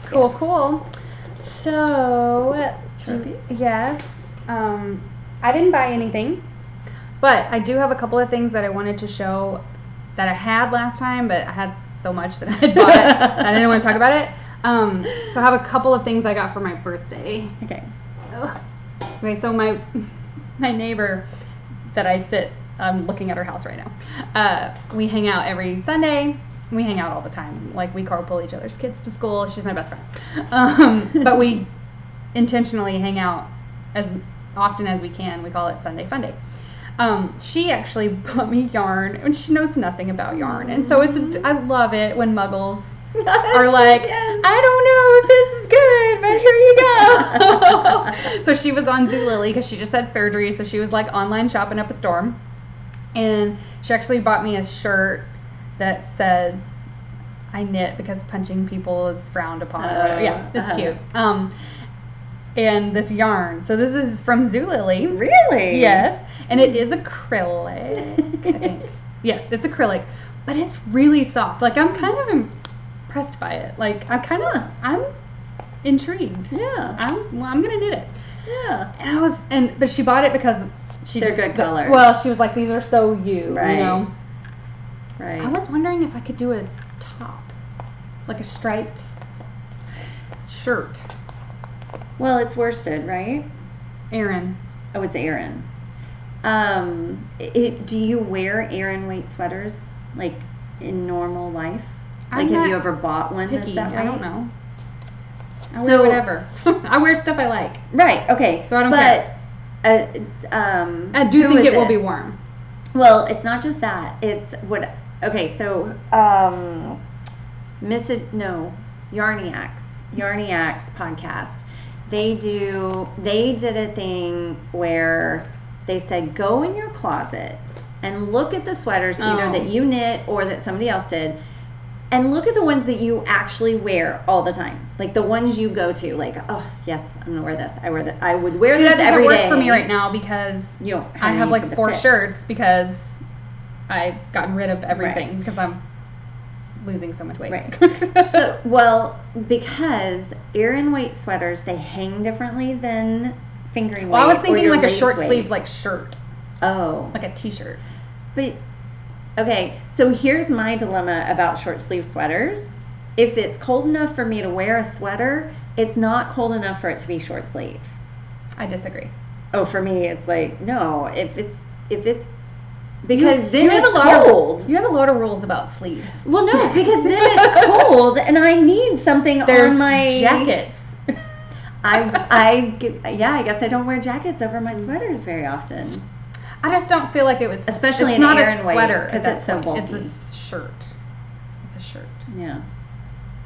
Cool. So, yes. I didn't buy anything, but I do have a couple of things that I wanted to show that I had last time, but I had so much that I had bought that I didn't want to talk about it. So I have a couple of things I got for my birthday. Okay. Okay, so my neighbor that I sit. I'm looking at her house right now. We hang out every Sunday. We hang out all the time. Like, we carpool each other's kids to school. She's my best friend. But we intentionally hang out as often as we can. We call it Sunday Fun Day. She actually bought me yarn, and she knows nothing about yarn. And so I love it when muggles are like, I don't know if this is good, but here you go. So she was on Zulily because she just had surgery. So she was like online shopping up a storm. And she actually bought me a shirt that says, I knit because punching people is frowned upon. Or whatever. Yeah, it's cute. And this yarn. So this is from Zulily. Really? Yes. And it is acrylic, I think. Yes, it's acrylic. But it's really soft. Like, I'm kind of impressed by it. Like, I'm intrigued. Yeah. I'm going to knit it. Yeah. But she bought it because they're good colors. Well, she was like, these are so you, right. you know. Right. I was wondering if I could do a top, like a striped shirt. Well, it's worsted, right? Allyn. Oh, it's Allyn. Do you wear Allyn weight sweaters, like, in normal life? Like, have you ever bought one picky. that's that way? I don't know. I wear whatever. I wear stuff I like. Right, okay. So I don't care. I do think it will be warm. Well, it's not just that. It's what... Okay, so, Yarniacs podcast. They did a thing where they said, go in your closet and look at the sweaters either that you knit or that somebody else did, and look at the ones that you actually wear all the time. Like the ones you go to, like, oh yes, I'm gonna wear this. I would wear this every day. That doesn't work for me right now because I have like 4 shirts because I've gotten rid of everything because I'm losing so much weight. Right. Because Allyn weight sweaters, they hang differently than fingering weight. Well, I was thinking like a short sleeve like shirt. Oh. Like a t-shirt. But okay, so here's my dilemma about short sleeve sweaters. If it's cold enough for me to wear a sweater, it's not cold enough for it to be short sleeve. I disagree. Oh, for me it's like, no, if it's because then you have it's cold. You have a lot of rules about sleeves. Well, no, because then it's cold and I need something on my jackets. I guess I don't wear jackets over my sweaters very often. I just don't feel like it would, especially it's in not Allyn a sweater because it's so bulky. It's a shirt. It's a shirt. Yeah.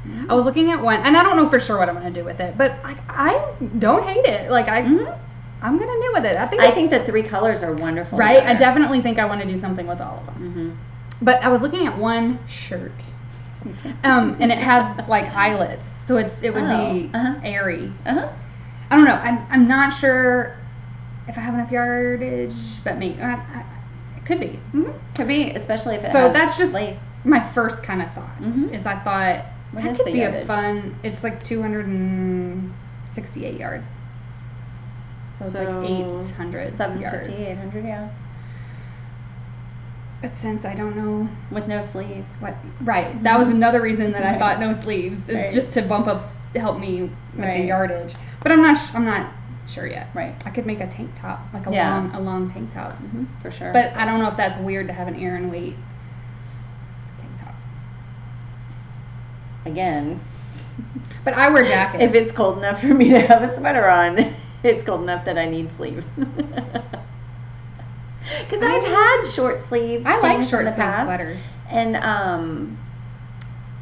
Mm-hmm. I was looking at one, and I don't know for sure what I'm going to do with it, but like I don't hate it. Like I'm going to knit with it. I think the 3 colors are wonderful. Right? Together. I definitely think I want to do something with all of them. Mm-hmm. But I was looking at one shirt, and it has like eyelets, so it would be airy. I don't know. I'm not sure if I have enough yardage, but maybe it could be. Could be, especially if it so has that's just lace. My first kind of thought is I thought that could be yardage? a fun. It's like 268 yards. So it's like 800 750, 800, yeah. But since I don't know with no sleeves. Right. That was another reason that I thought no sleeves is just to help me with the yardage. But I'm not sure yet. Right. I could make a tank top, like a long tank top. For sure. But I don't know if that's weird to have an Allyn weight tank top. Again. But I wear jackets. If it's cold enough for me to have a sweater on, it's cold enough that I need sleeves. Because I've had short sleeve. I like short sleeve sweaters. And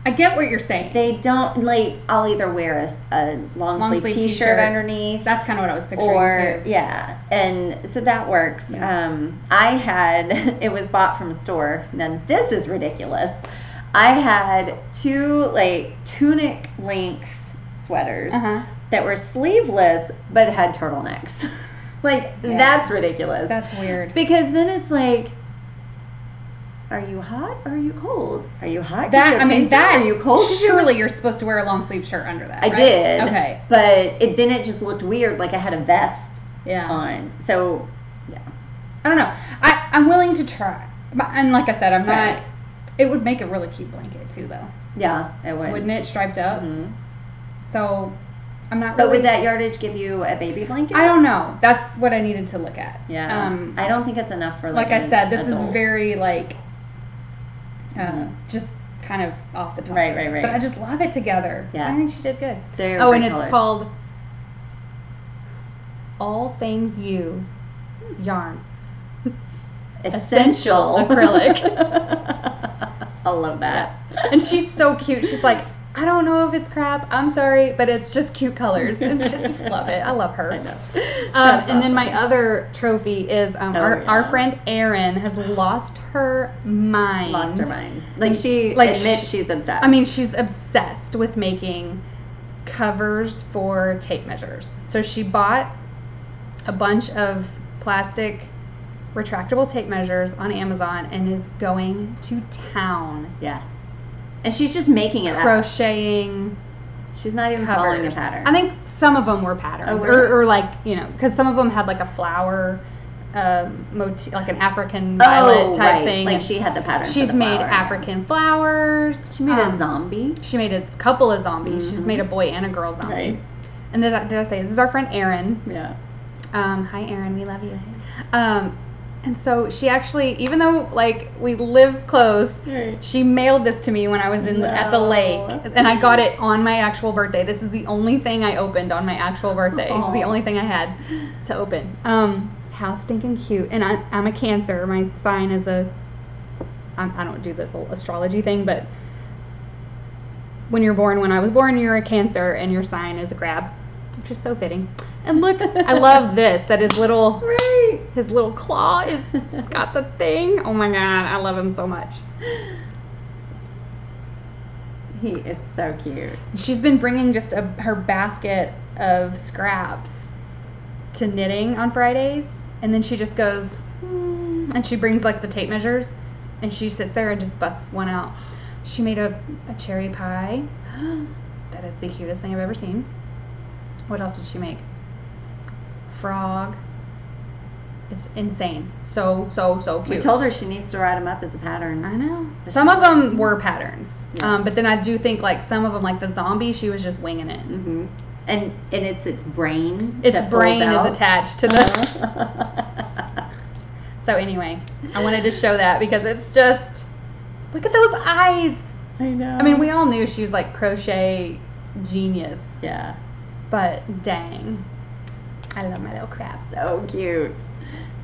I get what you're saying. They don't, like, I'll either wear a long sleeve t-shirt underneath. That's kind of what I was picturing too. Yeah, and so that works. Yeah. It was bought from a store. Now this is ridiculous. I had 2 like tunic length sweaters that were sleeveless but had turtlenecks. That's ridiculous. That's weird. Because then it's like, are you hot or are you cold? Are you hot? Are you cold? Surely you're supposed to wear a long sleeve shirt under that. I did. Okay. But then it just looked weird, like I had a vest on. So, yeah. I don't know. I'm willing to try. And like I said, I'm not. It would make a really cute blanket too, though. Yeah, it would. Wouldn't it? Striped up. Mm-hmm. So, I'm not really. But would that yardage give you a baby blanket? I don't know. That's what I needed to look at. Yeah. I don't think it's enough for like I said, this adult. is very like. Just kind of off the top. Right. But I just love it together. Yeah. So I think she did good. They're and colors. It's called All Things You Yarn. Essential acrylic. I love that. Yeah. And she's so cute. She's like, I don't know if it's crap. I'm sorry, but it's just cute colors. And I just love it. I love her. I know. And then my other trophy is our friend Erin has lost her mind. Lost her mind. Like she admits she's obsessed. I mean, she's obsessed with making covers for tape measures. So she bought a bunch of plastic retractable tape measures on Amazon and is going to town. Yeah. And she's just making it crocheting. She's not even covers. following a pattern. I think some of them were patterns, or like, you know, because some of them had like a flower motif, like an African violet type thing. Like she had the pattern. She's made African flowers. She made a zombie. She made a couple of zombies. She's made a boy and a girl zombie. Right. And did I say this is our friend Erin? Yeah. Hi Erin, we love you. And so she actually, even though like we live close, she mailed this to me when I was at the lake, and I got it on my actual birthday. This is the only thing I opened on my actual birthday. It's the only thing I had to open. How stinking cute. And I'm a Cancer. My sign is I don't do this whole astrology thing, but when I was born, you're a Cancer, and your sign is a crab, which is so fitting. And look, I love this. That his little claw is got the thing. Oh my god, I love him so much. He is so cute. She's been bringing just her basket of scraps to knitting on Fridays, and then she just goes, and she brings like the tape measures, and she sits there and just busts one out. She made a cherry pie. That is the cutest thing I've ever seen. What else did she make? Frog. It's insane. So cute. We told her she needs to write them up as a pattern. I know. Some of them were patterns. Yeah. But then I do think like some of them, like the zombie, she was just winging it. Mm-hmm. And its brain. Its brain is attached to the. So anyway, I wanted to show that because it's just, look at those eyes. I know. I mean, we all knew she was like crochet genius. Yeah. But dang. I love my little crab. So cute.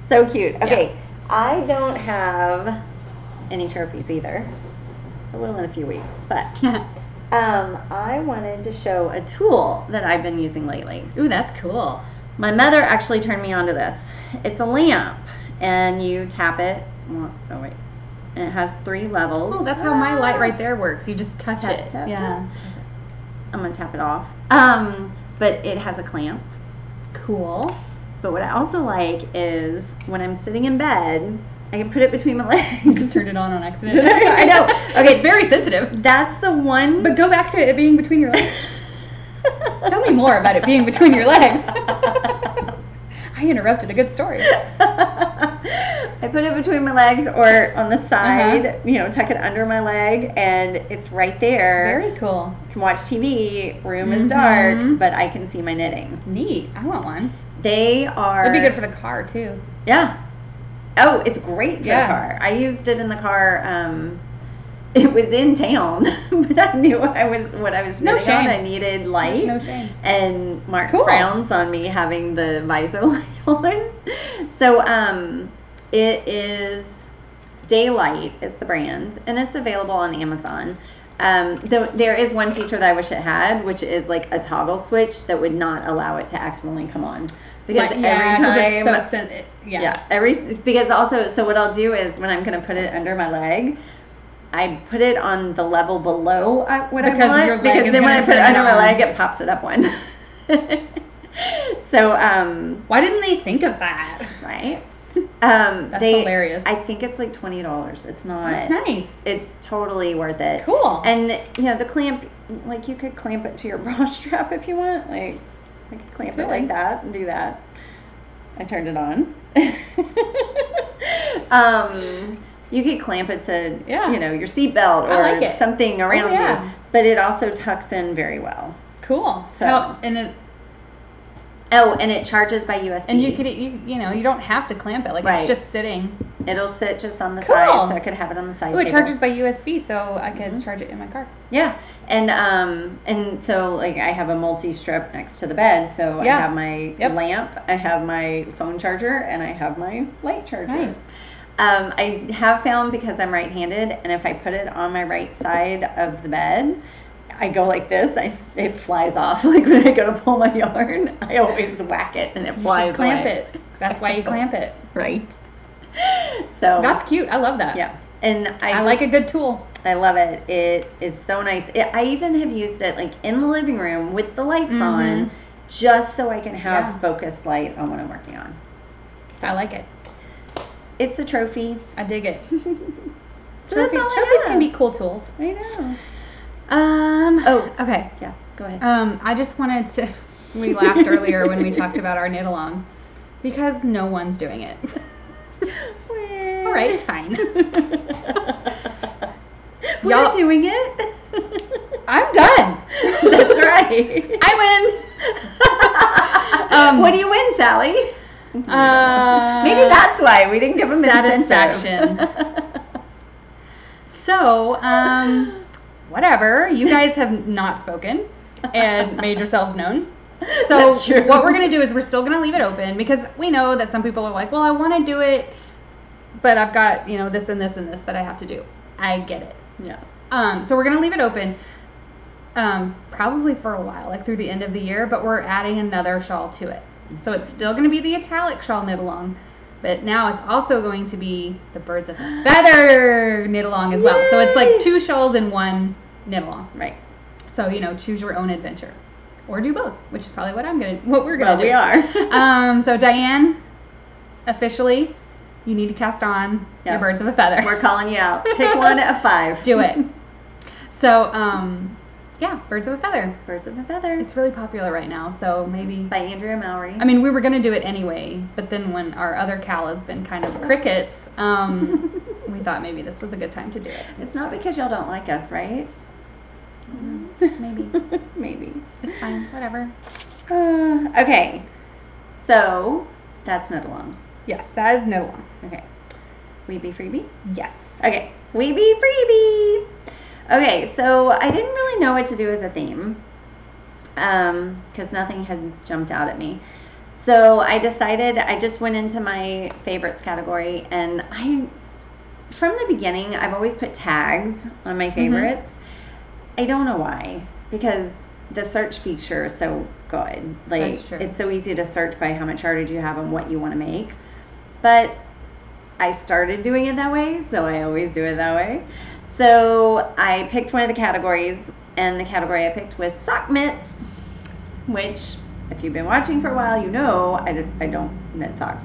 So cute. Okay, yeah. I don't have any trophies either. I will in a few weeks. But I wanted to show a tool that I've been using lately. Ooh, that's cool. My mother actually turned me onto this. It's a lamp, and you tap it. Oh, wait. And it has 3 levels. Oh, that's how my light right there works. You just touch it. Tap, yeah. I'm going to tap it off. But it has a clamp. Cool. But what I also like is when I'm sitting in bed, I can put it between my legs. You just turned it on accident. I know. Okay, it's very sensitive. That's the one. But go back to it being between your legs. Tell me more about it being between your legs. I interrupted a good story. I put it between my legs or on the side, tuck it under my leg, and it's right there. Very cool. I can watch TV, room is dark, but I can see my knitting. Neat. I want one. They are... It'd be good for the car, too. Yeah. Oh, it's great for the car. I used it in the car. It was in town, but I knew what I was knitting on. I needed light. No shame. And Mark frowns on me having the visor light on. So it is Daylight is the brand, and it's available on Amazon. There is one feature that I wish it had, which is like a toggle switch that would not allow it to accidentally come on. Because every time, because also, so what I'll do is when I'm going to put it under my leg, I put it on the level below what I want, because then when I put it under my leg, it pops it up one. So, why didn't they think of that? Right? That's hilarious. I think it's like $20. It's not. That's nice. It's totally worth it. Cool. And the clamp, like you could clamp it to your bra strap if you want. Like I could clamp it like that and do that. I turned it on. You could clamp it to your seatbelt or something around you. But it also tucks in very well. Cool. So and it charges by USB. And you don't have to clamp it. Like it's just sitting. It'll sit just on the side, so I could have it on the side table. It charges by USB, so I could charge it in my car. Yeah, and so like I have a multi-strip next to the bed, so I have my lamp, I have my phone charger, and I have my light charger. Nice. I have found, because I'm right-handed, and if I put it on my right side of the bed, I go like this, it flies off. Like when I go to pull my yarn, I always whack it and it flies away. Clamp it. That's why you clamp it. Right. So that's cute. I love that. Yeah. And I like a good tool. I love it. It is so nice. I even have used it like in the living room with the lights on, just so I can have focused light on what I'm working on. So I like it. It's a trophy. I dig it. Trophies can be cool tools. I know. Okay. Yeah, go ahead. I just wanted to, we laughed earlier when we talked about our knit along because no one's doing it. All right, fine. We're doing it. I'm done. That's right. I win. What do you win, Sally? Maybe that's why we didn't give them satisfaction. So, whatever. You guys have not spoken and made yourselves known. So what we're going to do is we're still going to leave it open because we know that some people are like, well, I want to do it, but I've got, this and this and this that I have to do. I get it. Yeah. So we're going to leave it open probably for a while, like through the end of the year, but we're adding another shawl to it. So it's still going to be the italic shawl knit along, but now it's also going to be the birds of a feather knit along as well. So it's like 2 shawls in 1 knit along. Right. So, choose your own adventure. Or do both, which is probably what we're going to do. We are. So Diane, officially, you need to cast on your birds of a feather. We're calling you out. Pick one of 5. Do it. So, birds of a feather. Birds of a feather. It's really popular right now, so maybe. By Andrea Mowry. I mean, we were going to do it anyway, but then when our other Cal has been kind of crickets, we thought maybe this was a good time to do it. It's not because y'all don't like us, right? Maybe. Maybe. It's fine. Whatever. Okay. So, that's knit along. Yes, that is knit along. Okay. We Be Freebie? Yes. Okay. We Be Freebie! Okay, so I didn't really know what to do as a theme. Because nothing had jumped out at me. So I decided, I just went into my favorites category, and from the beginning, I've always put tags on my favorites. I don't know why, because the search feature is so good. Like, that's true. It's so easy to search by how much yardage you have and what you want to make. But I started doing it that way, so I always do it that way. So I picked one of the categories, and the category I picked was sock mitts, which, if you've been watching for a while, you know I don't knit socks.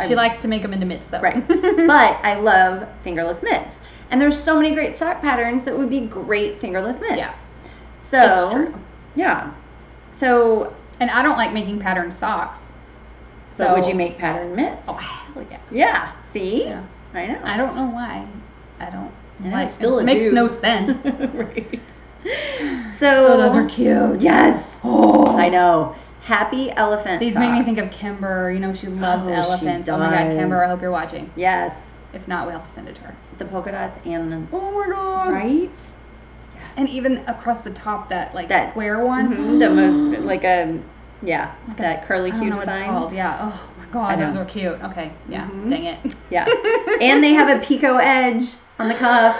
She likes to make them into mitts, though. Right. But I love fingerless mitts. And there's so many great sock patterns that would be great fingerless mitts. Yeah. So, that's true. Yeah. So. And I don't like making patterned socks. So would you make patterned mitts? Oh, hell yeah. Yeah. See? Yeah. I know. I don't know why. I don't. Like, still it makes no sense. Right. So. Oh, those are cute. Yes. Oh, I know. Happy elephant These socks. make me think of Kimber. She loves elephants. She oh my God, does. Kimber, I hope you're watching. Yes. If not, we'll have to send it to her. The polka dots and the. Oh my God. Right? Yes. And even across the top, that square one. Mm-hmm, the most, that curly Q design. What it's called. Yeah. Oh my God, those are cute. Okay. Yeah. Mm-hmm. Dang it. Yeah. And they have a picot edge on the cuff.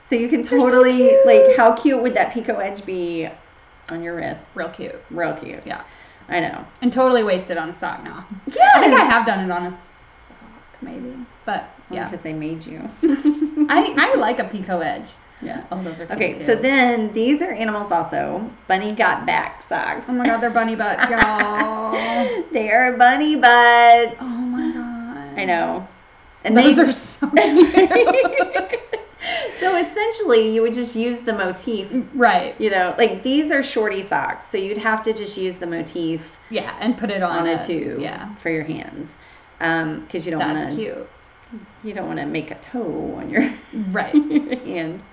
So you can totally, how cute would that picot edge be on your wrist? Real cute. Real cute. Yeah. I know. And totally wasted on a sock now. Yeah. I think I have done it on a sock, maybe. But, yeah. Because they made you. I like a picot edge. Yeah. Oh, those are cute Okay, too. so then these are animals also. Bunny got back socks. Oh my God, they're bunny butts, y'all. They are bunny butts. Oh my God. I know. And those are so cute. So essentially, you would just use the motif. Right. These are shorty socks, so you'd have to just use the motif. Yeah, and put it on a tube. Yeah. For your hands, because you don't want to. That's cute. You don't want to make a toe on your right hand.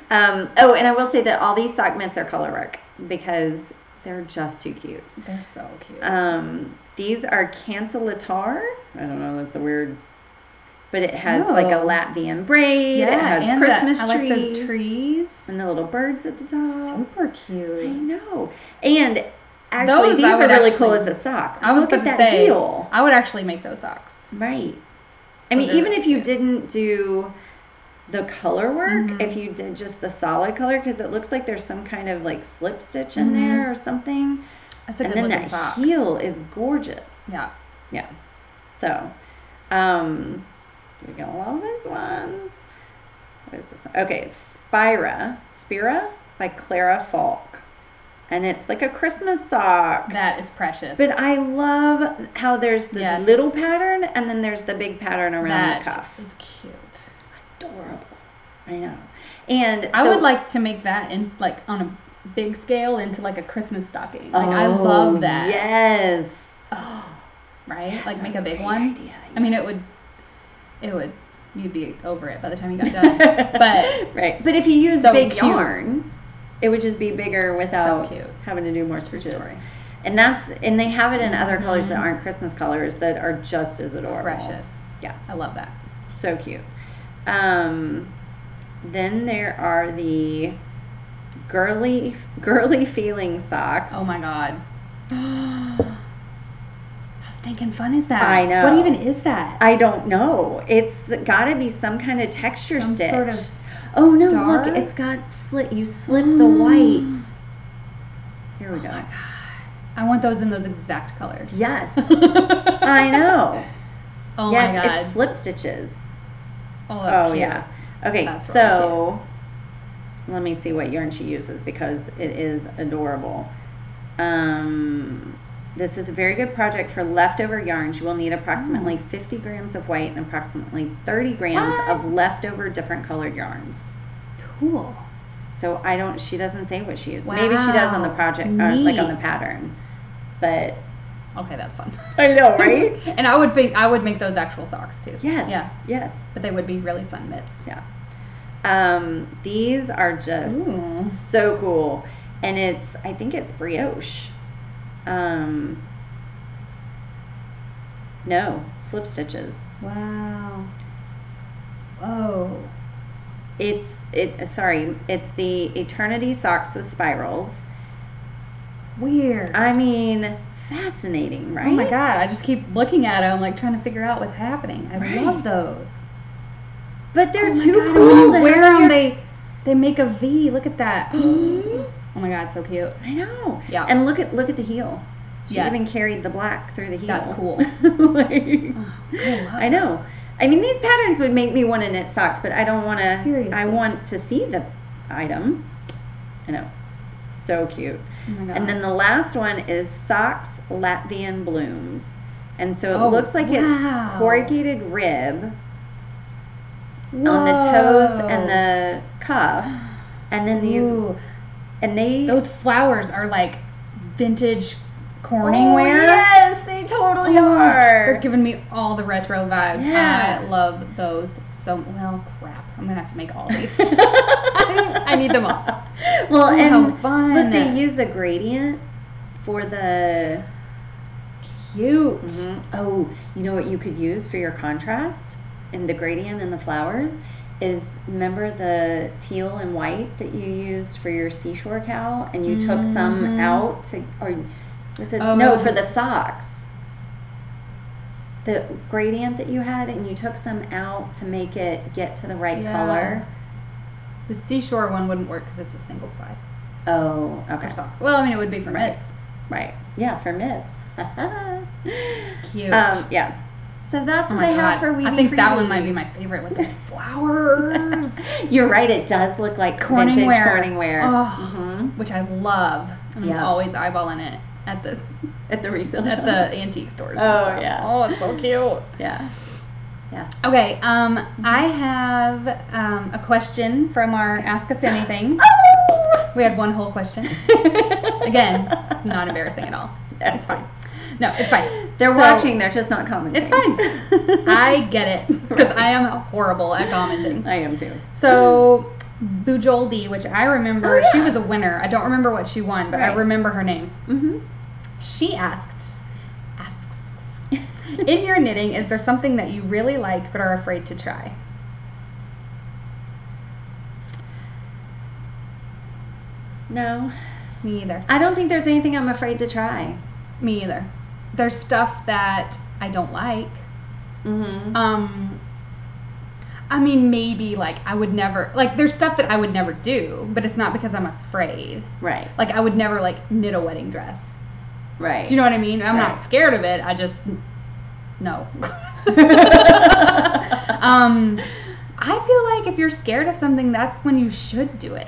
And I will say that all these sock mitts are color work because they're just too cute. They're so cute. These are cantiletar. I don't know. That's a weird. But it has a Latvian braid. Yeah, it has and Christmas I like trees. those trees. And the little birds at the top. Super cute. I know. And actually, these are really cool as a sock. I was Look about at to that say, heel. I would actually make those socks. Right. I mean, even if you didn't do the color work if you did just the solid color, because it looks like there's some kind of like slip stitch in there or something. That's a and good then looking that sock. heel is gorgeous. Yeah. Yeah. So, we got a lot of these ones. What is this one? Okay, it's Spira by Clara Falk. And it's like a Christmas sock. That is precious. But I love how there's the little pattern and then there's the big pattern around the cuff. That is cute. Adorable. I know. And I would like to make that in like on a big scale into like a Christmas stocking. Like I love that. Yes. Oh, right? That's like make a a big great one. idea, yes. I mean, it would. You'd be over it by the time you got done. But right. But if you use so big cute. yarn, it would just be bigger without having to do more stitches. And they have it in other colors that aren't Christmas colors that are just as adorable. Precious. Yeah. I love that. So cute. Then there are the girly feeling socks. Oh my god. How stinking fun is that? I know. What even is that? I don't know. It's got to be some kind of texture Some stitch. sort of Oh no, star? look, it's got slit. You slip the white. Here we go. Oh my god. I want those in those exact colors. Yes. I know. Oh yes, my god. it's slip stitches. Oh, that's cute. Yeah. Okay, That's really so let me see what yarn she uses because it is adorable. This is a very good project for leftover yarns. You will need approximately 50 grams of white and approximately 30 grams of leftover different colored yarns. Cool. So she doesn't say what she uses. Wow. Maybe she does on the project, like on the pattern. But okay, that's fun. I know, right? And I would make those actual socks too. Yes. Yeah. Yes. But they would be really fun mitts. Yeah. These are just so cool. And I think it's brioche. No, slip stitches. Wow. Whoa. It's the Eternity socks with spirals. Weird. I mean, fascinating, right? Oh my god, I just keep looking at them, like trying to figure out what's happening. I love those. But they're too god, cool. When you wear them, they make a V. Look at that. Oh my god, so cute. I know. Yeah. And look at the heel. She Yes. even carried the black through the heel. That's cool. I know. I mean, these patterns would make me want to knit socks, but I don't want to. Seriously. I want to see the item. I know. So cute. Oh my god. And then the last one is Socks Latvian Blooms. And so it looks like it's corrugated rib on the toes and the cuff. And then those flowers are like vintage Corning wear. Yes, they totally are. They're giving me all the retro vibes. Yeah. I love those so well. Crap, I'm gonna have to make all these. I need them all. Well, and how fun! Look, they use a gradient for the cute. Oh, you know what you could use for your contrast and the gradient and the flowers is, remember the teal and white that you used for your seashore cowl, and you took some out for the socks. The gradient that you had, and you took some out to make it get to the right color. The seashore one wouldn't work because it's a single ply. Oh, okay. For socks. Well, I mean, it would be for mitts. Right. Yeah, for mitts. Cute. Yeah. So that's what I have for Be I think Freebie. that one might be my favorite with those flowers. You're right. It does look like Corning vintage wear. Corning wear. Oh, which I love. I'm always eyeballing it at the resale at shop. the antique stores. Oh yeah. Oh, it's so cute. Yeah. Yeah. Okay. I have a question from our Ask Us Anything. Oh! We had one whole question. Again, not embarrassing at all. It's fine. No, it's fine. They're watching. They're just not commenting. It's fine. I get it because I am horrible at commenting. I am too. So Bujoldi, which I remember, she was a winner. I don't remember what she won, but I remember her name. Mm-hmm. She asks, in your knitting, is there something that you really like but are afraid to try? No. Me either. I don't think there's anything I'm afraid to try. Me either. There's stuff that I don't like. Mm-hmm. I mean, maybe, like, I would never, like, there's stuff that I would never do, but it's not because I'm afraid. Right. Like, I would never, like, knit a wedding dress. Right. Do you know what I mean? I'm Right. not scared of it. I just, no. I feel like if you're scared of something, that's when you should do it.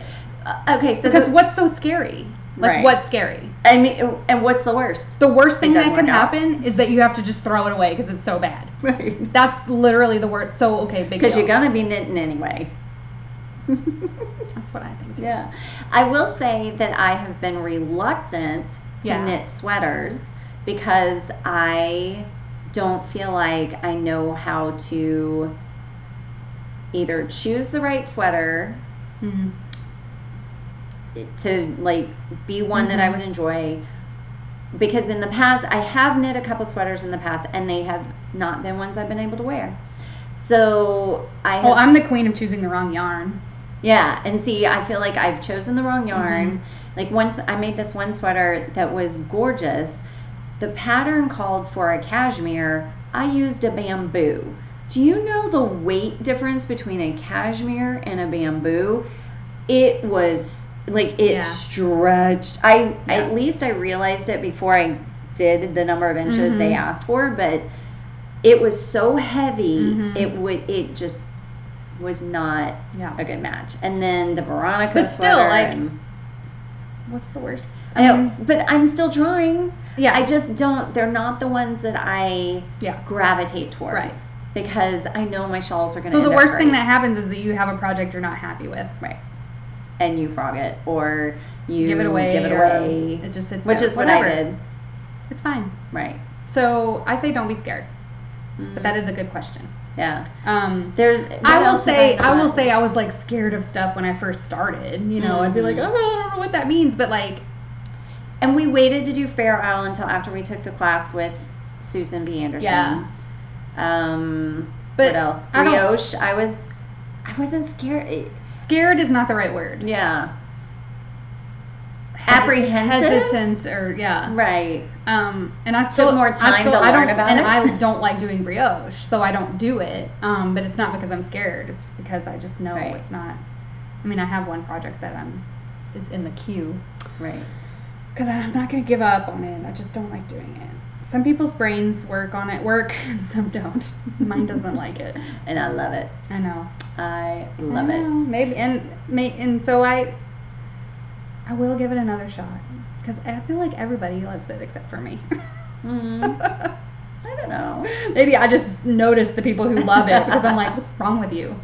Okay, so because what's so scary? Like, Right. what's scary? I mean, and what's the worst? The worst thing It that doesn't can work out. happen is that you have to just throw it away because it's so bad. Right. That's literally the worst. So, okay, big deal. Because you're gonna be knitting anyway. That's what I think too. Yeah. I will say that I have been reluctant to Yeah. knit sweaters because I don't feel like I know how to either choose the right sweater Mm-hmm. to like be one that I would enjoy, because in the past I have knit a couple sweaters in the past and they have not been ones I've been able to wear. So I'm the queen of choosing the wrong yarn. Yeah, and see, I feel like I've chosen the wrong yarn. Like once I made this one sweater that was gorgeous. The pattern called for a cashmere. I used a bamboo. Do you know the weight difference between a cashmere and a bamboo? It was like it stretched. At least I realized it before I did the number of inches they asked for, but it was so heavy. It just was not a good match. And then the Veronica But still, sweater, like, what's the worst? I know, but I'm still trying. Yeah. I just don't. They're not the ones that I gravitate towards. Right. Because I know my shawls are going to. So the worst thing that happens is that you have a project you're not happy with. Right. And you frog it, or you give it away. It just sits which there. is what Whatever. I did. It's fine. Right. So I say don't be scared. But that is a good question. Yeah. I will say I was like scared of stuff when I first started. You know, I'd be like, oh, I don't know what that means, but like. And we waited to do Fair Isle until after we took the class with Susan B. Anderson. Yeah. What else? Brioche. I wasn't scared. Scared is not the right word. Yeah. Apprehensive. Hesitant, or Right. And I still took more time to learn about it. And I don't like doing brioche, so I don't do it. But it's not because I'm scared. It's because I just know it's not. I mean, I have one project that is in the queue. Right. Because I'm not going to give up on it. I just don't like doing it. Some people's brains work, and some don't. Mine doesn't like it. And I love it. I know. I love it. Maybe, and so I will give it another shot. Because I feel like everybody loves it except for me. I don't know. Maybe I just notice the people who love it because I'm like, what's wrong with you?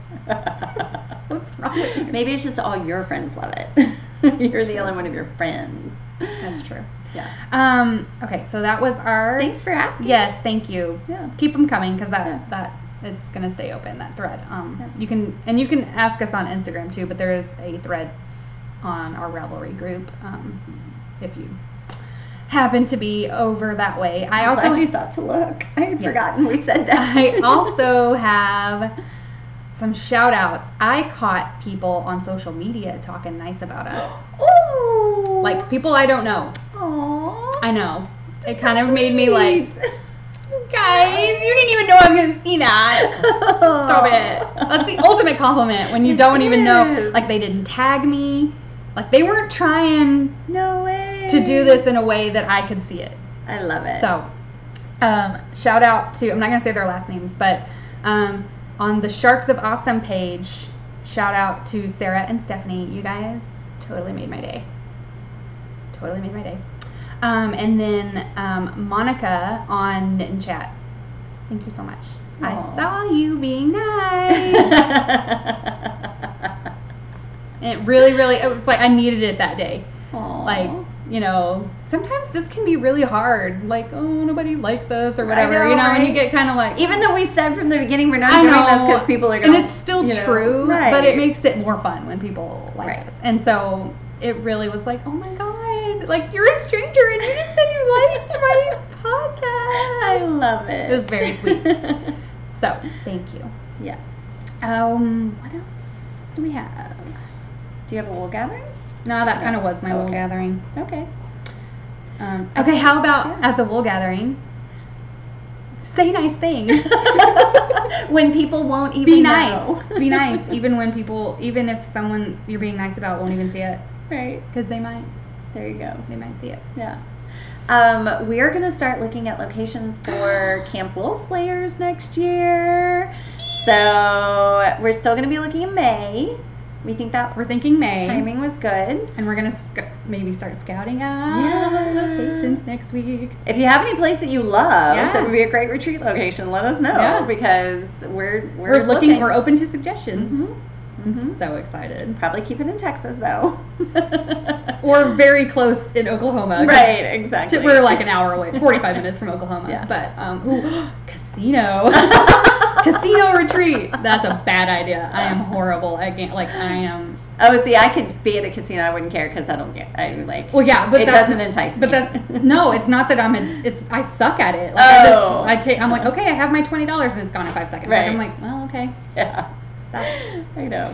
What's wrong with you? Maybe it's just all your friends love it. You're the only one of your friends. That's true. Yeah. Okay, so that was our. Thanks for asking. Yes, thank you. Yeah. Keep them coming because that it's gonna stay open, that thread. You can ask us on Instagram too, but there is a thread on our Ravelry group if you happen to be over that way. I'm glad you thought to look. I had forgotten we said that. I also have some shout outs. I caught people on social media talking nice about us. Ooh. Like people I don't know. Aww. I know. It kind of made me like, guys, you didn't even know I was going to see that. Stop it. That's the ultimate compliment when you don't even know. Like they didn't tag me. Like they weren't trying to do this in a way that I could see it. I love it. So, shout out to, I'm not going to say their last names, but on the Sharks of Awesome page, shout out to Sarah and Stephanie. You guys totally made my day. Totally made my day. And then Monica on Knit and Chat. Thank you so much. Aww. I saw you being nice. And it really, it was like I needed it that day. Aww. Like, you know, sometimes this can be really hard. Like, oh, nobody likes us or whatever. You know, and you get kind of like. Even though we said from the beginning we're not doing this because people are going to. And it's still true, but it makes it more fun when people like us. And so it really was like, oh my God, like you're a stranger and you just said you liked my podcast. I love it. It was very sweet. So, thank you. Yes. What else do we have? Do you have a wool gathering? No, that kind of was my wool gathering. Okay. Okay, how about as a wool gathering, say nice things. When people won't even Be nice. know. Be nice. Even if someone you're being nice about won't even see it. Right. Because they might. There you go. They might see it. Yeah. We are going to start looking at locations for Camp Woolslayers next year. So we're still going to be looking in May. We think that We're thinking May. timing was good. And we're going to maybe start scouting out locations next week. If you have any place that you love Yeah. that would be a great retreat location, let us know. Yeah. Because we're looking. We're open to suggestions. Mm-hmm. So excited. Probably keep it in Texas, though. Or very close in Oklahoma. Right, exactly. We're like an hour away, 45 minutes from Oklahoma. Yeah. But, casino. Casino retreat. That's a bad idea. I am horrible. I am. Oh, see, I could be at a casino. I wouldn't care because Well, yeah, but it doesn't entice me. But no, it's not that I suck at it. Like, I'm like, okay, I have my $20 and it's gone in 5 seconds. Right. Like, I'm like, well, okay. Yeah. I know.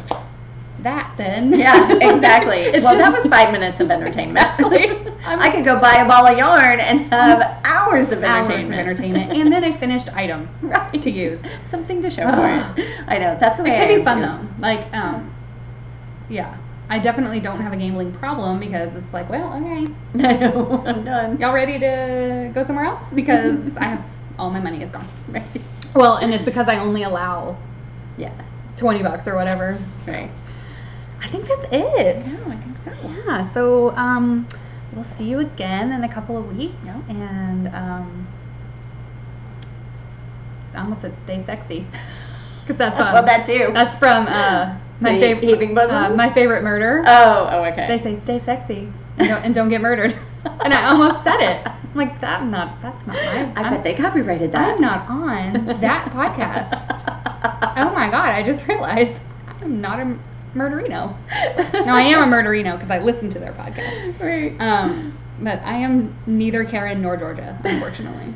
That then. Yeah, exactly. That was 5 minutes of entertainment. Exactly. I could go buy a ball of yarn and have hours of entertainment. And then a finished item Right. to use. Something to show for it. I know. That's the way It can be fun too. though. Like, yeah. I definitely don't have a gambling problem because it's like, well, okay. I know. I'm done. Y'all ready to go somewhere else? Because all my money is gone. Right. Well, and it's because I only allow Yeah. $20 or whatever. Right. I think that's it. Yeah, I think so. Yeah, so we'll see you again in a couple of weeks. Yeah. And I almost said stay sexy. Because that's well, that too. That's from my favorite Heaving Bosoms? My Favorite Murder. Oh, okay. They say stay sexy and don't get murdered. And I almost said it. I'm like, that's not my. I bet they copyrighted that. I'm not on that podcast. Oh my god! I just realized I'm not a murderino. No, I am a murderino because I listen to their podcast. Right. But I am neither Karen nor Georgia, unfortunately.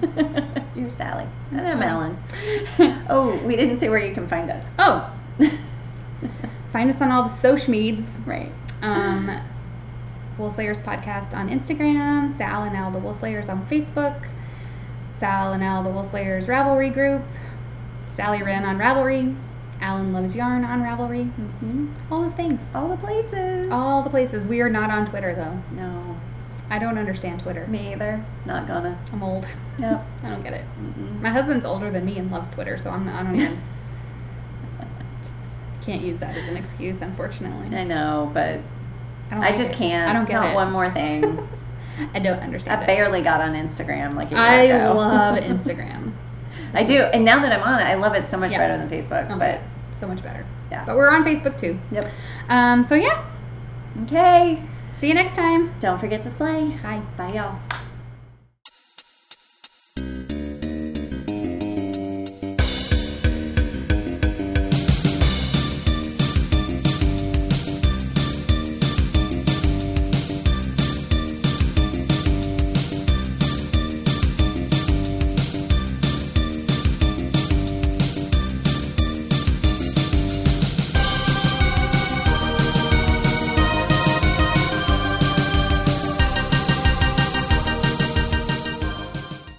You're Sally. And I'm Allyn. Oh, we didn't say where you can find us. Oh. Find us on all the social meds. Right. Woolslayers Podcast on Instagram, Sal and Al the Woolslayers on Facebook, Sal and Al the Woolslayers Ravelry group, Salliewren on Ravelry, Allynlovesyarn on Ravelry. Mm-hmm. All the things. All the places. All the places. We are not on Twitter though. No. I don't understand Twitter. Me either. Not gonna. I'm old. Yep. I don't get it. Mm-mm. My husband's older than me and loves Twitter, so I don't even. Can't use that as an excuse, unfortunately. I know, but don't I like just it. can't. I don't get Not it. one more thing. I don't understand I it. barely got on Instagram like a year I ago. love Instagram. I do, and now that I'm on it, I love it so much Yeah. better than Facebook. Oh, but so much better. yeah. But we're on Facebook too. Yep. So yeah. Okay. See you next time. Don't forget to slay. Bye. Bye, y'all.